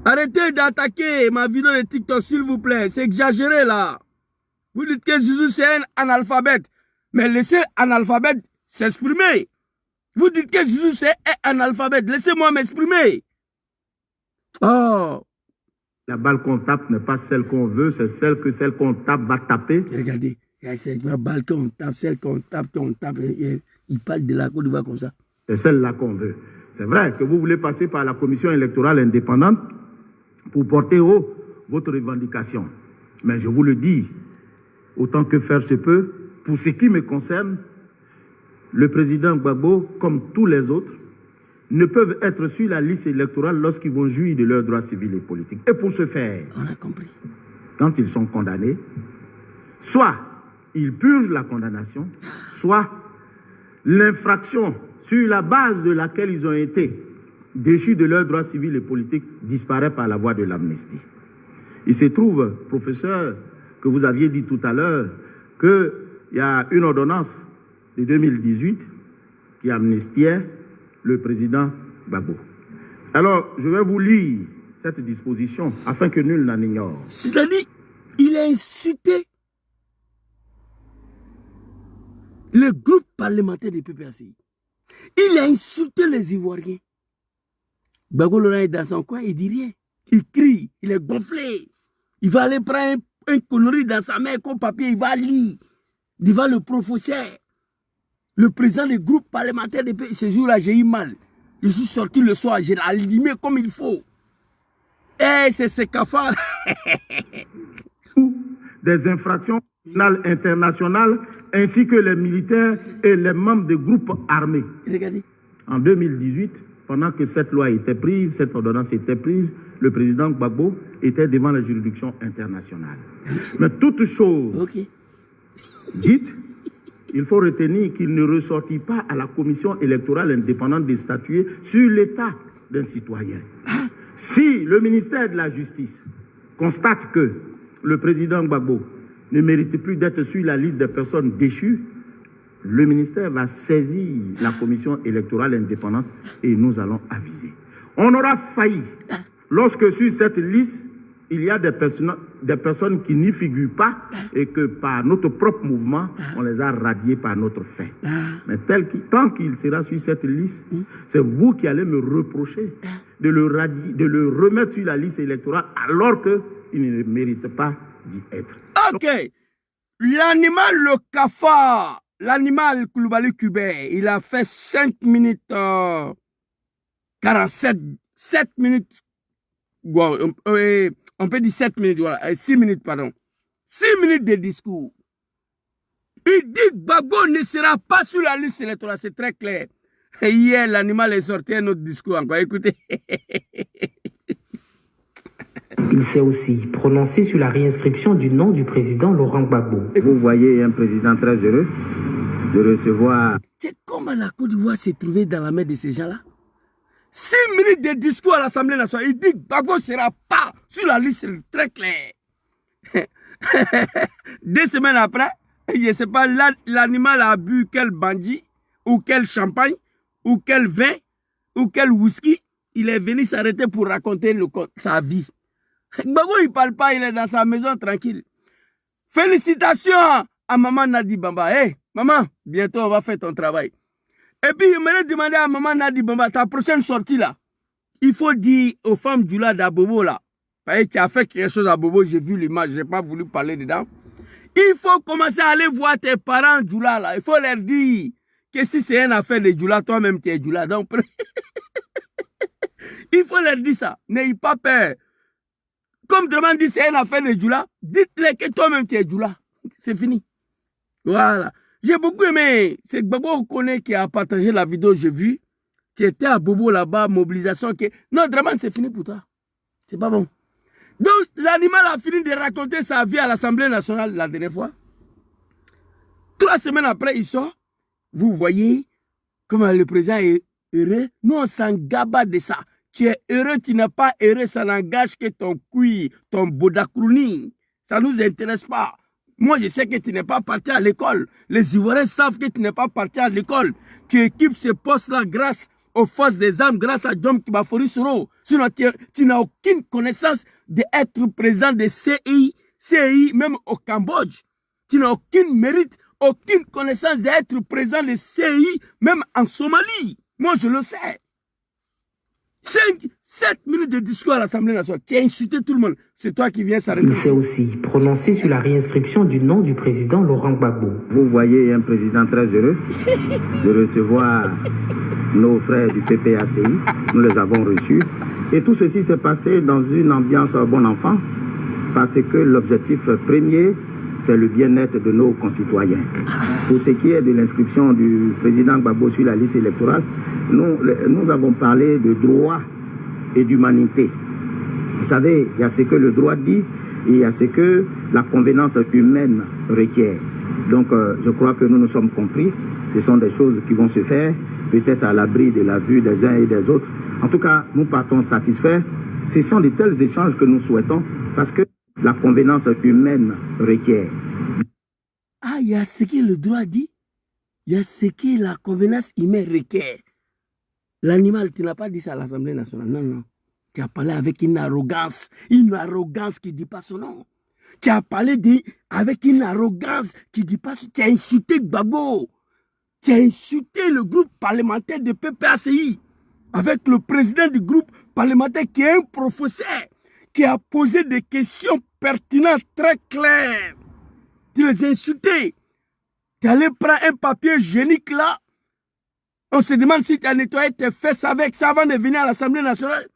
Arrêtez d'attaquer ma vidéo de TikTok, s'il vous plaît. C'est exagéré là. Vous dites que Zouzou c'est un analphabète. Mais laissez un analphabète s'exprimer. Vous dites que Zouzou c'est un analphabète. Laissez-moi m'exprimer. Oh. La balle qu'on tape n'est pas celle qu'on veut, c'est celle qu'on tape va taper. Regardez, c'est la balle qu'on tape, celle qu'on tape. Il parle de la Côte d'Ivoire comme ça. C'est celle-là qu'on veut. C'est vrai que vous voulez passer par la commission électorale indépendante pour porter haut votre revendication. Mais je vous le dis, autant que faire se peut, pour ce qui me concerne, le président Gbagbo, comme tous les autres, ne peuvent être sur la liste électorale lorsqu'ils vont jouir de leurs droits civils et politiques. Et pour ce faire, on a compris. Quand ils sont condamnés, soit ils purgent la condamnation, soit l'infraction sur la base de laquelle ils ont été déchus de leurs droits civils et politiques disparaît par la voie de l'amnistie. Il se trouve, professeur, que vous aviez dit tout à l'heure, qu'il y a une ordonnance de 2018 qui amnistiait le président Gbagbo. Alors, je vais vous lire cette disposition afin que nul n'en ignore. C'est-à-dire, Il a insulté le groupe parlementaire du PPACI. Il a insulté les Ivoiriens. Gbagbo Laurent est dans son coin, il dit rien. Il crie, il est gonflé. Il va aller prendre un connerie dans sa main comme papier, il va lire devant le professeur. Le président du groupe parlementaire du PPACI. Ce jour-là, j'ai eu mal. Je suis sorti le soir, j'ai allumé comme il faut. Eh, c'est ce cafard. Des infractions pénales internationales, ainsi que les militaires et les membres des groupes armés. Regardez. En 2018, pendant que cette loi était prise, cette ordonnance était prise, le président Gbagbo était devant la juridiction internationale. Mais toute chose dite, il faut retenir qu'il ne ressortit pas à la commission électorale indépendante de statuer sur l'état d'un citoyen. Si le ministère de la Justice constate que le président Gbagbo ne mérite plus d'être sur la liste des personnes déchues, le ministère va saisir la commission électorale indépendante et nous allons aviser. On aura failli lorsque sur cette liste, il y a des personnes qui n'y figurent pas et que par notre propre mouvement, on les a radiées par notre fait. Mais tant qu'il sera sur cette liste, c'est vous qui allez me reprocher de le remettre sur la liste électorale alors qu'il ne mérite pas d'y être. Ok. L'animal, le cafard, l'animal Koulibaly Cubain, il a fait 5 minutes 47, 7 minutes, on peut dire 7 minutes, voilà, 6 minutes, pardon. 6 minutes de discours. Il dit que Gbagbo ne sera pas sur la liste électorale, c'est très clair. Et hier, l'animal est sorti un autre discours encore, écoutez. Il s'est aussi prononcé sur la réinscription du nom du président Laurent Gbagbo. Vous voyez un président très heureux de recevoir... C'est comment la Côte d'Ivoire s'est trouvée dans la main de ces gens-là? 6 minutes de discours à l'Assemblée nationale. Il dit que Gbagbo ne sera pas sur la liste, c'est très clair. 2 semaines après, je ne sais pas, l'animal a bu quel bandit, ou quel champagne, ou quel vin, ou quel whisky. Il est venu s'arrêter pour raconter sa vie. Gbagbo, il ne parle pas, il est dans sa maison tranquille. Félicitations à maman Nadi Bamba. Hey, maman, bientôt on va faire ton travail. Et puis, il me demandé à maman Nadi Bamba, ta prochaine sortie là, il faut dire aux femmes du là d'Abobo là, tu as fait quelque chose à Bobo, j'ai vu l'image, je n'ai pas voulu parler dedans. Il faut commencer à aller voir tes parents Djoula là. Il faut leur dire que si c'est une affaire de Djoula, toi-même tu es Djoula. Donc, il faut leur dire ça. N'ayez pas peur. Comme Draman dit c'est une affaire de Djoula, dites-leur que toi-même tu es Djoula. C'est fini. Voilà. J'ai beaucoup aimé. C'est Gbagbo Kone qui a partagé la vidéo, j'ai vu. Tu étais à Bobo là-bas, mobilisation. Non, Draman, c'est fini pour toi. C'est pas bon. Donc, l'animal a fini de raconter sa vie à l'Assemblée nationale la dernière fois. 3 semaines après, il sort. Vous voyez comment le président est heureux. Nous, on s'en gaba de ça. Tu es heureux, tu n'es pas heureux, ça n'engage que ton cuir, ton bodakrouni. Ça ne nous intéresse pas. Moi, je sais que tu n'es pas parti à l'école. Les Ivoiriens savent que tu n'es pas parti à l'école. Tu équipes ce poste-là grâce aux forces des armes, grâce à Djom Kibafori Soro. Sinon, tu n'as aucune connaissance d'être président de CI, même au Cambodge. Tu n'as aucun mérite, aucune connaissance d'être président de CI, même en Somalie. Moi, je le sais. 7 minutes de discours à l'Assemblée nationale. Tu as insulté tout le monde. C'est toi qui viens s'arrêter. Il s'est aussi prononcé sur la réinscription du nom du président Laurent Gbagbo. Vous voyez un président très heureux de recevoir nos frères du PPACI. Nous les avons reçus. Et tout ceci s'est passé dans une ambiance bon enfant parce que l'objectif premier, c'est le bien-être de nos concitoyens. Pour ce qui est de l'inscription du président Gbagbo sur la liste électorale, nous avons parlé de droit et d'humanité. Vous savez, il y a ce que le droit dit et il y a ce que la convenance humaine requiert. Donc, je crois que nous nous sommes compris. Ce sont des choses qui vont se faire, peut-être à l'abri de la vue des uns et des autres. En tout cas, nous partons satisfaits. Ce sont de tels échanges que nous souhaitons parce que la convenance humaine requiert. Ah, il y a ce que le droit dit, il y a ce que la convenance humaine requiert. L'animal, tu n'as pas dit ça à l'Assemblée nationale. Non, non. Tu as parlé avec une arrogance qui ne dit pas son nom. Tu as parlé avec une arrogance qui dépasse. Tu as insulté Gbagbo. Tu as insulté le groupe parlementaire de PPACI avec le président du groupe parlementaire qui est un professeur qui a posé des questions pertinentes, très claires. Tu les as insultés. Tu es allé prendre un papier hygiénique là. On se demande si tu as nettoyé tes fesses avec ça avant de venir à l'Assemblée nationale.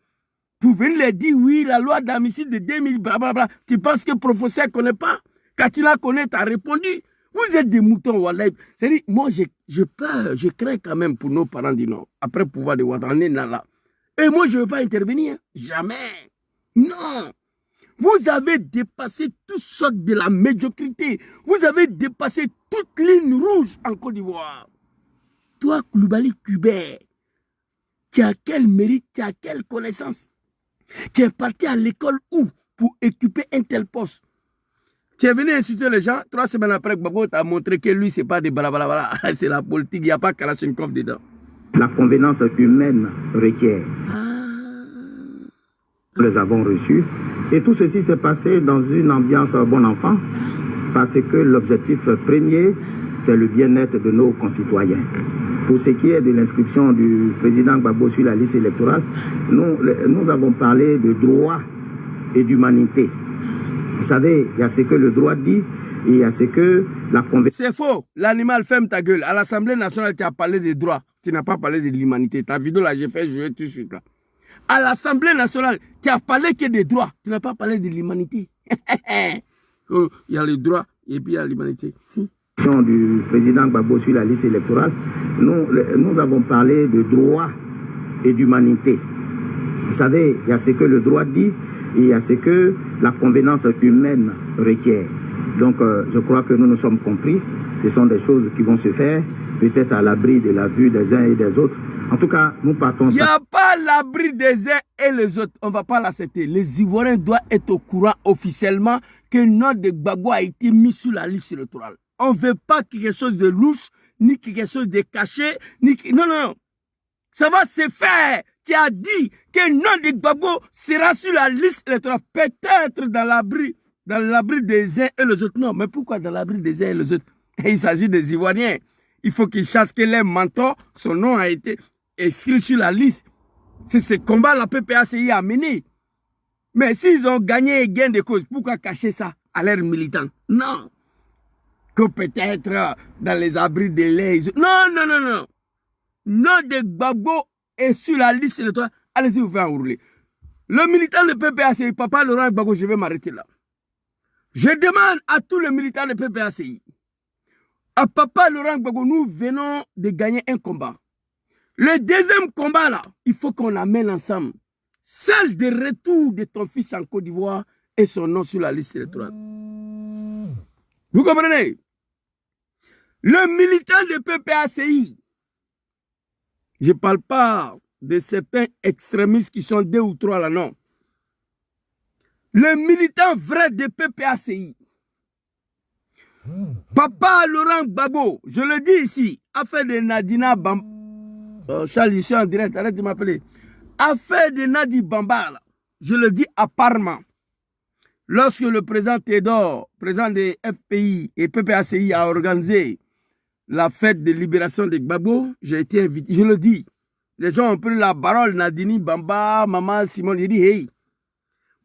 Pour venir leur dire, oui, la loi d'amnistie de 2000, blablabla. Tu penses que le professeur ne connaît pas? Katina connaît, tu as répondu. Vous êtes des moutons, Wallah. C'est-à-dire, moi, je crains quand même pour nos parents du Nord, après le pouvoir de Ouattara, là. Et moi, je ne veux pas intervenir. Jamais. Non. Vous avez dépassé toutes sortes de la médiocrité. Vous avez dépassé toute ligne rouge en Côte d'Ivoire. Toi, Koulibaly Kubert, tu as quel mérite, tu as quelle connaissance? Tu es parti à l'école où pour occuper un tel poste? Tu es venu insulter les gens, 3 semaines après, Gbagbo t'a montré que lui, ce n'est pas des blablabla, c'est la politique, il n'y a pas Kalachnikov dedans. La convenance humaine requiert. Nous les avons reçus. Et tout ceci s'est passé dans une ambiance bon enfant, parce que l'objectif premier, c'est le bien-être de nos concitoyens. Pour ce qui est de l'inscription du président Gbagbo sur la liste électorale, nous avons parlé de droit et d'humanité. Vous savez, il y a ce que le droit dit et il y a ce que la convention... C'est faux. L'animal, ferme ta gueule. À l'Assemblée nationale, tu as parlé des droits. Tu n'as pas parlé de l'humanité. Ta vidéo là, j'ai fait jouer tout de suite là. À l'Assemblée nationale, tu as parlé que des droits. Tu n'as pas parlé de l'humanité. Il y a les droits et puis il y a l'humanité. Du président Gbagbo sur la liste électorale, nous avons parlé de droit et d'humanité. Vous savez, il y a ce que le droit dit et il y a ce que la convenance humaine requiert. Donc, je crois que nous nous sommes compris. Ce sont des choses qui vont se faire, peut-être à l'abri de la vue des uns et des autres. En tout cas, nous partons... Il n'y a pas l'abri des uns et les autres. On ne va pas l'accepter. Les Ivoiriens doivent être au courant officiellement que le nom de Gbagbo a été mis sur la liste électorale. On ne veut pas quelque chose de louche, ni quelque chose de caché, ni... Non, non, non. Ça va se faire. Tu as dit que le nom de Gbagbo sera sur la liste électorale. Peut-être dans l'abri des uns et les autres. Non, mais pourquoi dans l'abri des uns et les autres? Et il s'agit des Ivoiriens. Il faut qu'ils chassent que les mentors, son nom a été inscrit sur la liste. C'est ce combat la PPACI a mené. Mais s'ils ont gagné gain de cause, pourquoi cacher ça à leurs militants? Non. Que peut-être dans les abris de l'air. Non, non, non, non. Nom de Gbagbo est sur la liste électorale. Allez-y, vous faites enrouler. Le militant de PPACI, Papa Laurent Gbagbo, je vais m'arrêter là. Je demande à tous les militants de PPACI, à Papa Laurent Gbagbo, nous venons de gagner un combat. Le deuxième combat là, il faut qu'on amène ensemble celle de retour de ton fils en Côte d'Ivoire et son nom sur la liste électorale. Vous comprenez? Le militant de PPACI, je ne parle pas de certains extrémistes qui sont 2 ou 3 là, non. Le militant vrai de PPACI, Papa Laurent Gbagbo, je le dis ici, affaire de Nadina Bamba. Charles, je suis en direct, arrête de m'appeler. Affaire de Nadi Bamba, là, je le dis apparemment. Lorsque le président Théodore, président des FPI et PPACI a organisé la fête de libération de Gbagbo, j'ai été invité, je le dis. Les gens ont pris la parole, Nadini Bamba, Maman Simon, j'ai dit, hey,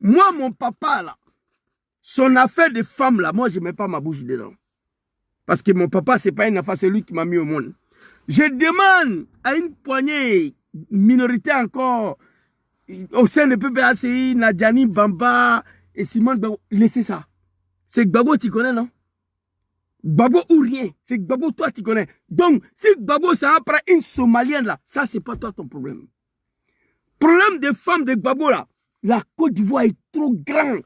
moi, mon papa, là, son affaire de femme, là, moi, je ne mets pas ma bouche dedans. Parce que mon papa, ce n'est pas une affaire, c'est lui qui m'a mis au monde. Je demande à une poignée minorité encore, au sein de PPACI, Nadjani Bamba et Simon Gbagbo, laissez ça. C'est Gbagbo, tu connais, non? Gbagbo ou rien. C'est Gbagbo, toi, tu connais. Donc, si Gbagbo, ça prend une Somalienne, là, ça, c'est pas toi ton problème. Problème des femmes de Gbagbo, là, la Côte d'Ivoire est trop grande.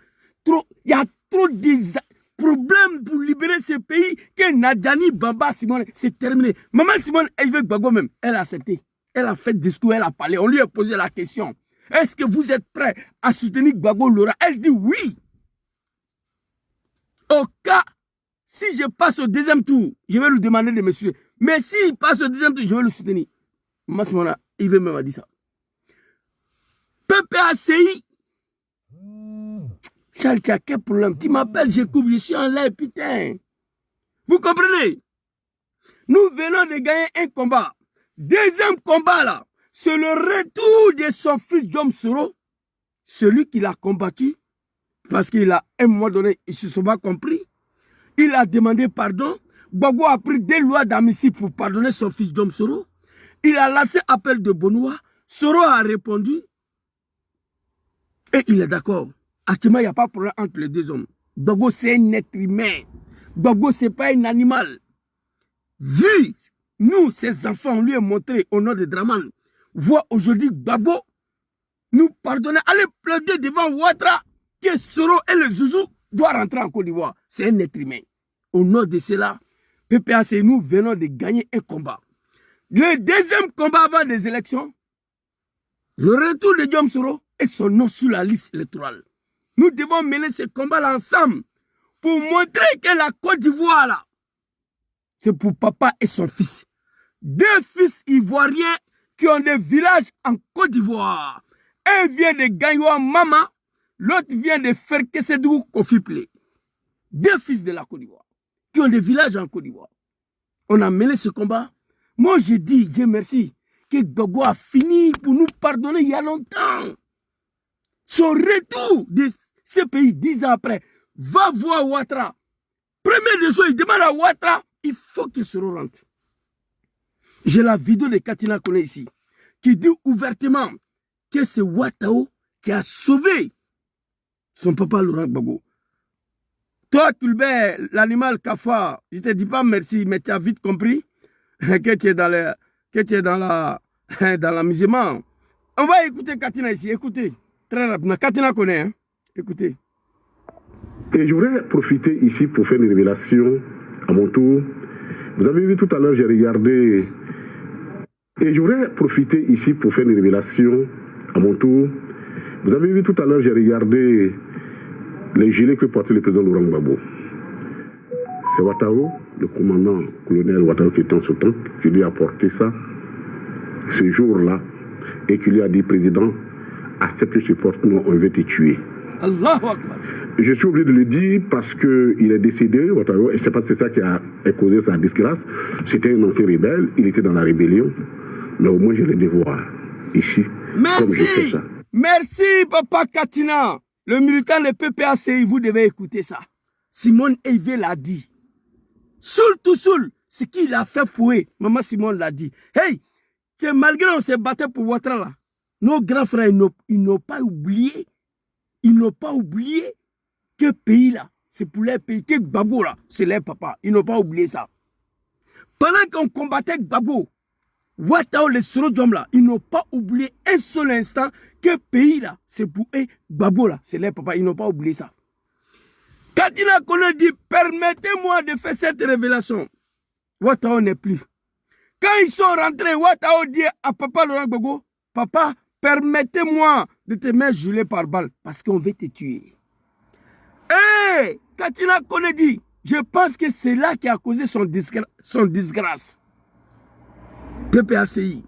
Il y a trop de problèmes pour libérer ce pays que Nadjani Bamba Simone, c'est terminé. Maman Simone, elle veut Gbagbo même. Elle a accepté. Elle a fait discours, elle a parlé. On lui a posé la question. Est-ce que vous êtes prêts à soutenir Gbagbo Laura? Elle dit oui. Au cas, si je passe au deuxième tour, je vais lui demander de me suivre. Mais s'il passe au deuxième tour, je vais le soutenir. Maman Simone, il veut même dire ça. PPACI, Charles, tu as quel problème? Tu m'appelles, je coupe, je suis en l'air, putain. Vous comprenez? Nous venons de gagner un combat. Deuxième combat, là, c'est le retour de son fils Diom Soro, celui qui l'a combattu, parce qu'il a, à un moment donné, il ne se sont pas compris. Il a demandé pardon. Gbagbo a pris des lois d'amnistie pour pardonner son fils Diom Soro. Il a lancé appel de Bonoua. Soro a répondu. Et il est d'accord. Actuellement, il n'y a pas de problème entre les deux hommes. Gbagbo, c'est un être humain. Gbagbo, ce n'est pas un animal. Vu, nous, ces enfants, on lui a montré au nom de Draman, voit aujourd'hui Gbagbo nous pardonner. Allez plaider devant Ouattara que Soro et le Zouzou doivent rentrer en Côte d'Ivoire. C'est un être humain. Au nom de cela, PPAC, nous venons de gagner un combat. Le deuxième combat avant les élections, le retour de Diom Soro et son nom sur la liste électorale. Nous devons mener ce combat-là ensemble pour montrer que la Côte d'Ivoire, là, c'est pour papa et son fils. Deux fils ivoiriens qui ont des villages en Côte d'Ivoire. Un vient de Gagnoa Mama, l'autre vient de Ferkesedou Kofiple. Deux fils de la Côte d'Ivoire qui ont des villages en Côte d'Ivoire. On a mené ce combat. Moi, je dis, Dieu merci, que Gbagbo a fini pour nous pardonner il y a longtemps. Son retour de ce pays 10 ans après, va voir Ouattara. Première des choses, il demande à Ouattara, il faut qu'il se rentre. J'ai la vidéo de Katina Kone ici, qui dit ouvertement que c'est Ouattara qui a sauvé son papa Laurent Gbagbo. Toi, Tulbert, l'animal cafard, je ne te dis pas merci, mais tu as vite compris que tu es dans la musulmane. On va écouter Katina ici, écoutez, très rapidement. Katina connaît, hein? Écoutez. Et je voudrais profiter ici pour faire une révélation à mon tour. Vous avez vu tout à l'heure, j'ai regardé. Et je voudrais profiter ici pour faire une révélation à mon tour. Vous avez vu tout à l'heure, j'ai regardé les gilets que portait le président Laurent Gbagbo. C'est Ouattara, le commandant colonel Ouattara qui était en ce temps, qui lui a apporté ça ce jour-là et qui lui a dit, président, accepte ce porte-nom, on veut te tuer. Allahu Akbar. Je suis obligé de le dire parce qu'il est décédé, Ouattara, et je ne sais pas si c'est ça qui a causé sa disgrâce. C'était un ancien rebelle, il était dans la rébellion, mais au moins je le devoir ici. Merci. Comme je fais ça. Merci, papa Katina. Le militant de PPACI, vous devez écouter ça. Simone Eivé l'a dit. Soul to soul, ce qu'il a fait pour eux, maman Simone l'a dit. Hey, malgré on s'est battu pour Ouattara là, nos grands frères, ils n'ont pas oublié. Ils n'ont pas oublié que pays là, c'est pour les pays, que Gbagbo là, c'est les papas. Ils n'ont pas oublié ça. Pendant qu'on combattait Gbagbo, Ouattara, les Sorodjom là, ils n'ont pas oublié un seul instant que pays là, c'est pour eux, Gbagbo là, c'est les papas. Ils n'ont pas oublié ça. Katina Kone dit, permettez-moi de faire cette révélation. Ouattara n'est plus. Quand ils sont rentrés, Ouattara dit à papa Laurent Gbagbo, papa, permettez-moi de te mettre gelé par balle parce qu'on veut te tuer. Et Katina Kone dit, je pense que c'est là qui a causé son disgrâce. PPACI,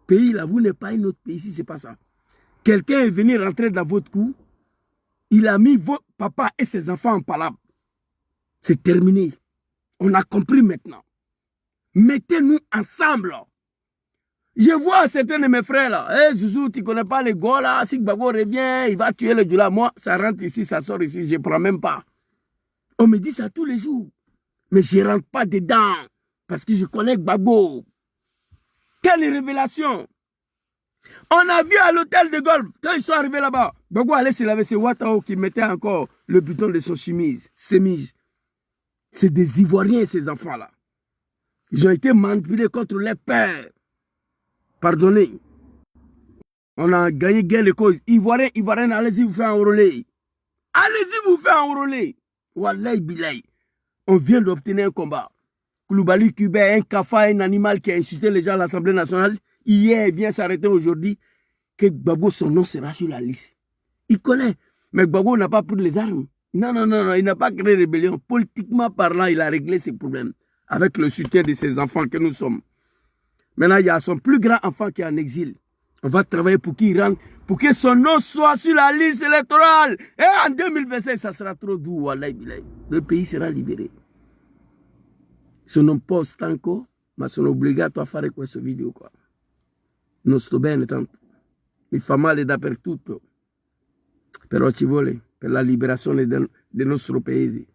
pays là, vous n'êtes pas un autre pays ici, c'est pas ça. Quelqu'un est venu rentrer dans votre cou, il a mis votre papa et ses enfants en palabre. C'est terminé. On a compris maintenant. Mettez-nous ensemble. Je vois certains de mes frères là. Hey, Zouzou, tu ne connais pas les gars là. Si Gbagbo revient, il va tuer le Djoula. Moi, ça rentre ici, ça sort ici. Je ne prends même pas. On me dit ça tous les jours. Mais je ne rentre pas dedans. Parce que je connais Gbagbo. Quelle révélation! On a vu à l'hôtel de golf, quand ils sont arrivés là-bas, Gbagbo allait se laver, c'est Ouattara qui mettait encore le bouton de son chemise. C'est des Ivoiriens, ces enfants-là. Ils ont été manipulés contre les pères. Pardonnez. On a gagné gain de cause. Ivoiriens, allez-y vous faire enrôler. Allez-y vous faire enrôler. Wallahi billahi. On vient d'obtenir un combat. Koulibaly Kubé, un cafard, un animal qui a insulté les gens à l'Assemblée nationale. Hier, il vient s'arrêter aujourd'hui. Que Gbagbo, son nom sera sur la liste. Il connaît. Mais Gbagbo n'a pas pris les armes. Non, il n'a pas créé rébellion. Politiquement parlant, il a réglé ses problèmes. Avec le soutien de ses enfants que nous sommes. Maintenant, il y a son plus grand enfant qui est en exil. On va travailler pour qu'il rentre, pour que son nom soit sur la liste électorale. Et en 2025, ça sera trop doux. Wallahi, le pays sera libéré. Se non posto ma sono obbligato a fare questa video qua. Non sto bene tanto. Mi fa male dappertutto. Però ci vuole per la liberazione del nostro paese.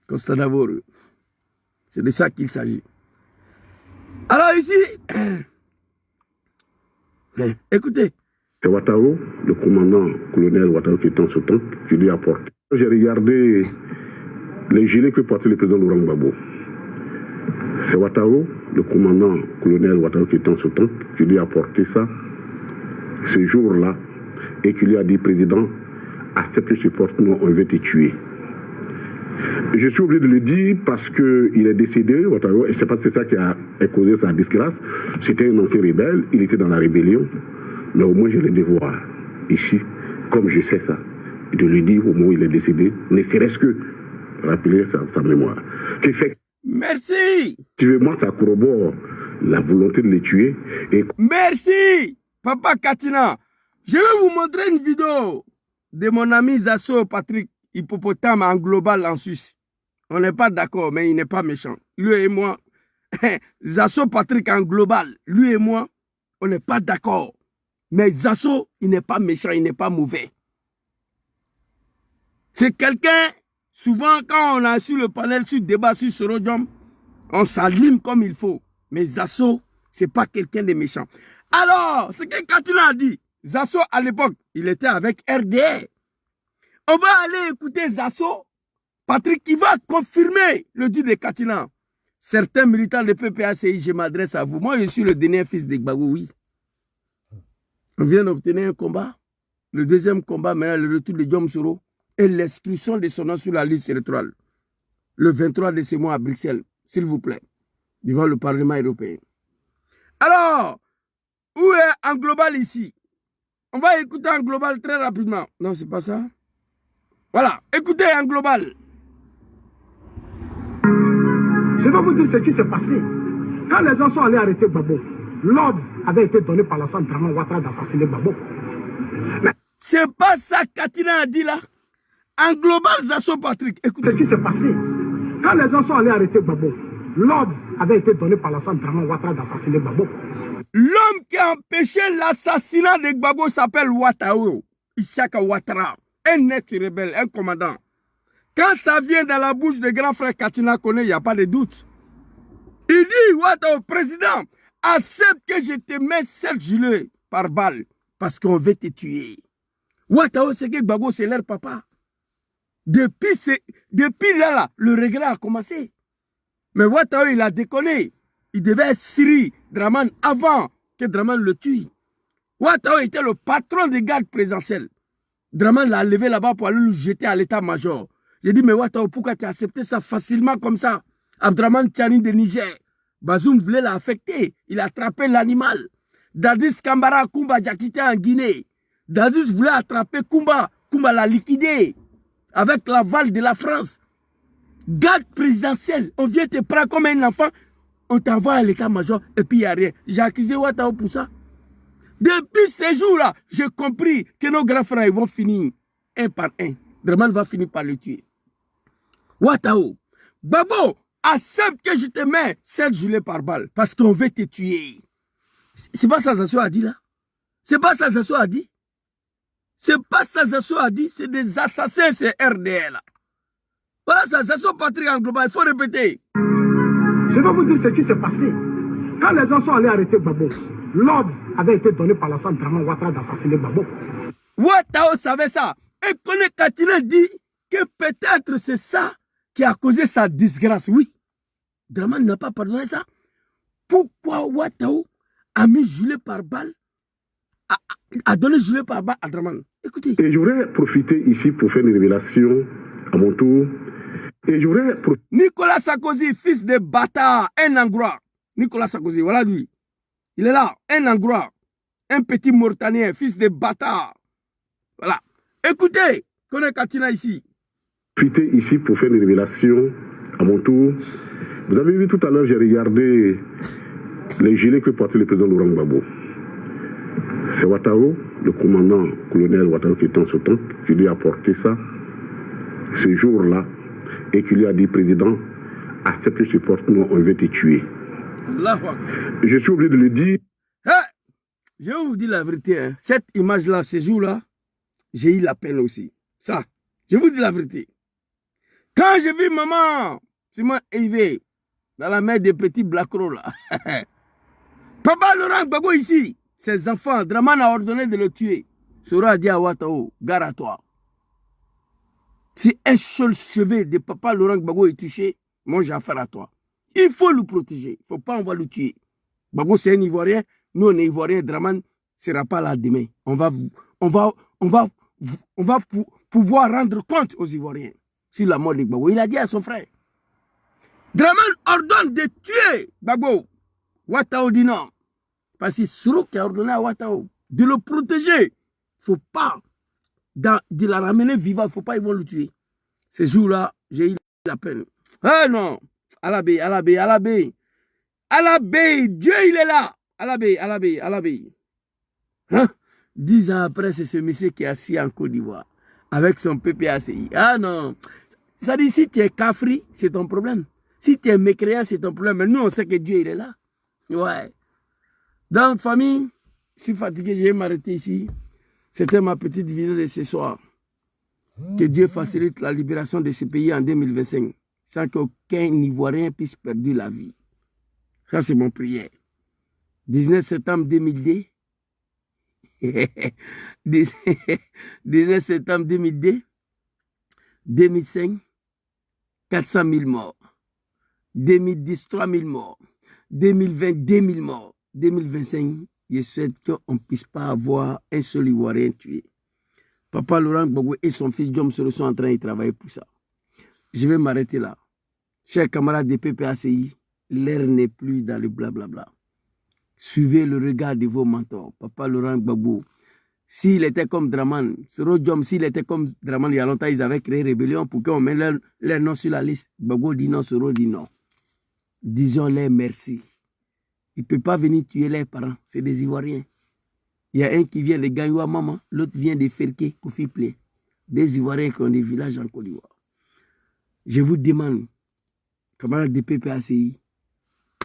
Costa lavoro. C'est de ça qu'il s'agit. Alors ici, écoutez. C'est Ouattara, le commandant colonel Ouattara qui est en ce temps, qui lui a porté. J'ai regardé les gilets que portait le président Laurent Gbagbo. C'est Ouattara, le commandant colonel Ouattara qui est en ce temps, qui lui a porté ça ce jour-là et qui lui a dit, président, accepte ce porte-nom, on veut te tuer. Je suis obligé de le dire parce qu'il est décédé, Ouattara, et je ne sais pas si c'est ça qui a causé sa disgrâce. C'était un ancien rebelle, il était dans la rébellion, mais au moins je le devoir ici, comme je sais ça, de lui dire au moment où il est décédé, ne serait-ce que rappeler sa mémoire. Qui fait, merci. Moi, ça corrobore la volonté de les tuer. Et... Merci, Papa Katina. Je vais vous montrer une vidéo de mon ami Zasso Patrick Hippopotame en global en Suisse. On n'est pas d'accord, mais il n'est pas méchant. Lui et moi, Zasso Patrick en global, lui et moi, on n'est pas d'accord. Mais Zasso, il n'est pas méchant, il n'est pas mauvais. C'est quelqu'un, souvent quand on a sur le panel, sur le débat sur ce Rodium, on s'allume comme il faut. Mais Zasso, ce n'est pas quelqu'un de méchant. Alors, ce que Katina a dit, Zasso à l'époque, il était avec RDR. On va aller écouter Zasso, Patrick, qui va confirmer le dit de Katina. Certains militants de PPACI, je m'adresse à vous. Moi, je suis le dernier fils de Gbagbo, oui. On vient d'obtenir un combat. Le deuxième combat, maintenant, le retour de Guillaume Soro et l'exclusion de son nom sur la liste électorale. Le 23 de ce mois à Bruxelles, s'il vous plaît, devant le Parlement européen. Alors, où est en global ici? On va écouter en global très rapidement. Non, c'est pas ça. Voilà, écoutez en global. Je vais vous dire ce qui s'est passé. Quand les gens sont allés arrêter Gbagbo, l'ordre avait été donné par la Draman Ouattara d'assassiner Gbagbo. C'est pas ça Katina a dit là. En global, Zasso Patrick, écoutez. Ce qui s'est passé. Quand les gens sont allés arrêter Gbagbo, l'ordre avait été donné par la Draman Ouattara d'assassiner Gbagbo. L'homme qui a empêché l'assassinat de Gbagbo s'appelle Ouattara. Issaka Ouattara. Un ex-rebelle, un commandant. Quand ça vient dans la bouche de grand frère Katina Kone, il n'y a pas de doute. Il dit, Ouattara, président, accepte que je te mets 7 gilets par balle parce qu'on veut te tuer. Ouattara, c'est que Gbagbo, c'est leur papa. Depuis là, le regret a commencé. Mais Ouattara, il a déconné. Il devait être Siri Draman avant que Draman le tue. Ouattara était le patron des gardes présidentiels. Draman l'a levé là-bas pour aller le jeter à l'état-major. J'ai dit, mais Ouattara, pourquoi tu as accepté ça facilement comme ça? Abdraman Tchani de Niger. Bazoum voulait l'affecter. Il a attrapé l'animal. Dadis Kambara Koumba Djakité en Guinée. Dadis voulait attraper Koumba. Koumba l'a liquidé. Avec l'aval de la France. Garde présidentielle. On vient te prendre comme un enfant. On t'envoie à l'état-major et puis il n'y a rien. J'ai accusé Ouattara pour ça. Depuis ces jours-là, j'ai compris que nos grands frères vont finir un par un. Draman va finir par le tuer. Ouattara, Gbagbo, accepte que je te mets 7 gilets par balle parce qu'on veut te tuer. C'est pas ça Zasso a dit là? C'est pas ça Zasso a dit? C'est pas ça Zasso a dit? C'est des assassins, c'est RDR là. Voilà ça, Zasso Patrick en global, il faut répéter. Je vais vous dire ce qui s'est passé. Quand les gens sont allés arrêter Gbagbo, l'ordre avait été donné par la Draman Ouattara d'assassiner Gbagbo. Ouattara savait ça. Et Kone Katina dit que peut-être c'est ça qui a causé sa disgrâce. Oui. Draman n'a pas pardonné ça. Pourquoi Ouattara a mis gilet par balle, a donné gilet par balle à Draman? Écoutez. Et je voudrais profiter ici pour faire une révélation à mon tour. Et je voudrais Nicolas Sarkozy, fils de bâtard, un Hongrois. Nicolas Sarkozy, voilà lui. Il est là, un Hongrois. Un petit Mauritanien, fils de bâtard. Voilà. Écoutez, Kone Katina ici. Profiter ici pour faire une révélation à mon tour. Vous avez vu tout à l'heure, j'ai regardé les gilets que portait le président Laurent Gbagbo. C'est Ouattara, le commandant colonel Ouattara qui était en ce temps, qui lui a apporté ça ce jour-là et qui lui a dit, président, accepte ce porte-nom, on veut te tuer. Je suis obligé de le dire. Je vais vous dire la vérité. Hein. Cette image-là, ce jour-là, j'ai eu la peine aussi. Ça, je vous dis la vérité. Quand j'ai vu maman, Simon élevé dans la mer des petits Blacro là. Papa Laurent Gbagbo ici, ses enfants, Dramane a ordonné de le tuer. Sora a dit à Ouattara, gare à toi. Si un seul cheveu de Papa Laurent Gbagbo est touché, moi j'ai affaire à toi. Il faut le protéger. Il ne faut pas, on va le tuer. Gbagbo c'est un Ivoirien, nous on est Ivoiriens, Dramane ne sera pas là demain. On va pouvoir rendre compte aux Ivoiriens sur la mort de Gbagbo. Il a dit à son frère, Dramane ordonne de tuer Gbagbo. Ouattara dit non. Parce que c'est Soro qui a ordonné à Ouattara de le protéger. Il ne faut pas de la ramener vivant. Il ne faut pas, ils vont le tuer. Ce jour-là, j'ai eu la peine. Ah non. Alabé, Alabé, Alabé. Alabé, Dieu il est là. Alabé, Alabé, Alabé. Hein? 10 ans après, c'est ce monsieur qui est assis en Côte d'Ivoire avec son PPACI. Ah non. Ça dit, si tu es cafri, c'est ton problème. Si tu es mécréant, c'est ton problème. Mais nous, on sait que Dieu il est là. Ouais. Dans la famille, je suis fatigué, je vais m'arrêter ici. C'était ma petite vidéo de ce soir. Que Dieu facilite la libération de ce pays en 2025, sans qu'aucun Ivoirien puisse perdre la vie. Ça, c'est mon prière. 19 septembre 2002. 19 septembre 2002. 2005, 400 000 morts. 2010, 3 000 morts. 2020, 2 000 morts. 2025, je souhaite qu'on ne puisse pas avoir un seul Ivoirien tué. Papa Laurent Gbagbo et son fils Diom Soro sont en train de travailler pour ça. Je vais m'arrêter là. Chers camarades des PPACI, l'air n'est plus dans le blablabla. Suivez le regard de vos mentors. Papa Laurent Gbagbo, s'il était comme Dramane, Soro Diom, s'il était comme Dramane, il y a longtemps, ils avaient créé rébellion pour qu'on mette leur nom sur la liste. Gbagbo dit non, Soro dit non. Disons-leur merci. Il ne peut pas venir tuer leurs parents, c'est des Ivoiriens. Il y a un qui vient de Gaïwa Maman, l'autre vient de Ferké, Kofi-Plé. Des Ivoiriens qui ont des villages en Côte d'Ivoire. Je vous demande, camarades de PPACI,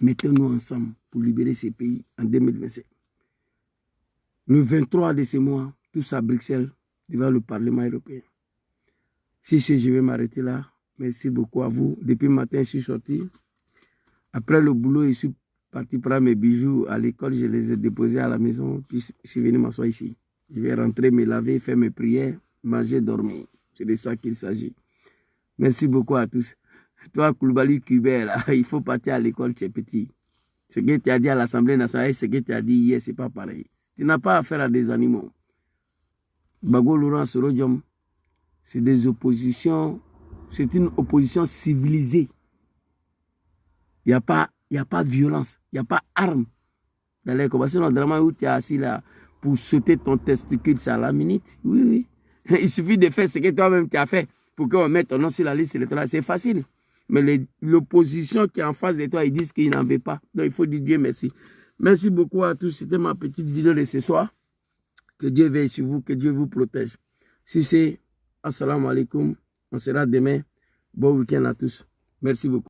mettons-nous ensemble pour libérer ces pays en 2025. Le 23 de ce mois, tous à Bruxelles, devant le Parlement européen. Si je vais m'arrêter là, merci beaucoup à vous. Depuis le matin, je suis sorti. Après le boulot, je suis parti prendre mes bijoux à l'école, je les ai déposés à la maison, puis je suis venu m'asseoir ici. Je vais rentrer, me laver, faire mes prières, manger, dormir. C'est de ça qu'il s'agit. Merci beaucoup à tous. Toi, Koulibaly Kubert, il faut partir à l'école, tu es petit. Ce que tu as dit à l'Assemblée nationale, ce que tu as dit hier, ce n'est pas pareil. Tu n'as pas affaire à des animaux. Gbagbo Laurent Soro Diom, c'est des oppositions, c'est une opposition civilisée. Il n'y a pas de violence, il n'y a pas d'armes dans les combats. Sinon, Dramane, où tu es assis là pour sauter ton testicule, c'est à la minute. Oui, oui. Il suffit de faire ce que toi-même tu as fait pour qu'on mette ton nom sur la liste électorale. C'est facile. Mais l'opposition qui est en face de toi, ils disent qu'ils n'en veulent pas. Donc, il faut dire Dieu merci. Merci beaucoup à tous. C'était ma petite vidéo de ce soir. Que Dieu veille sur vous, que Dieu vous protège. Si c'est, assalamu alaikum. On sera demain. Bon week-end à tous. Merci beaucoup.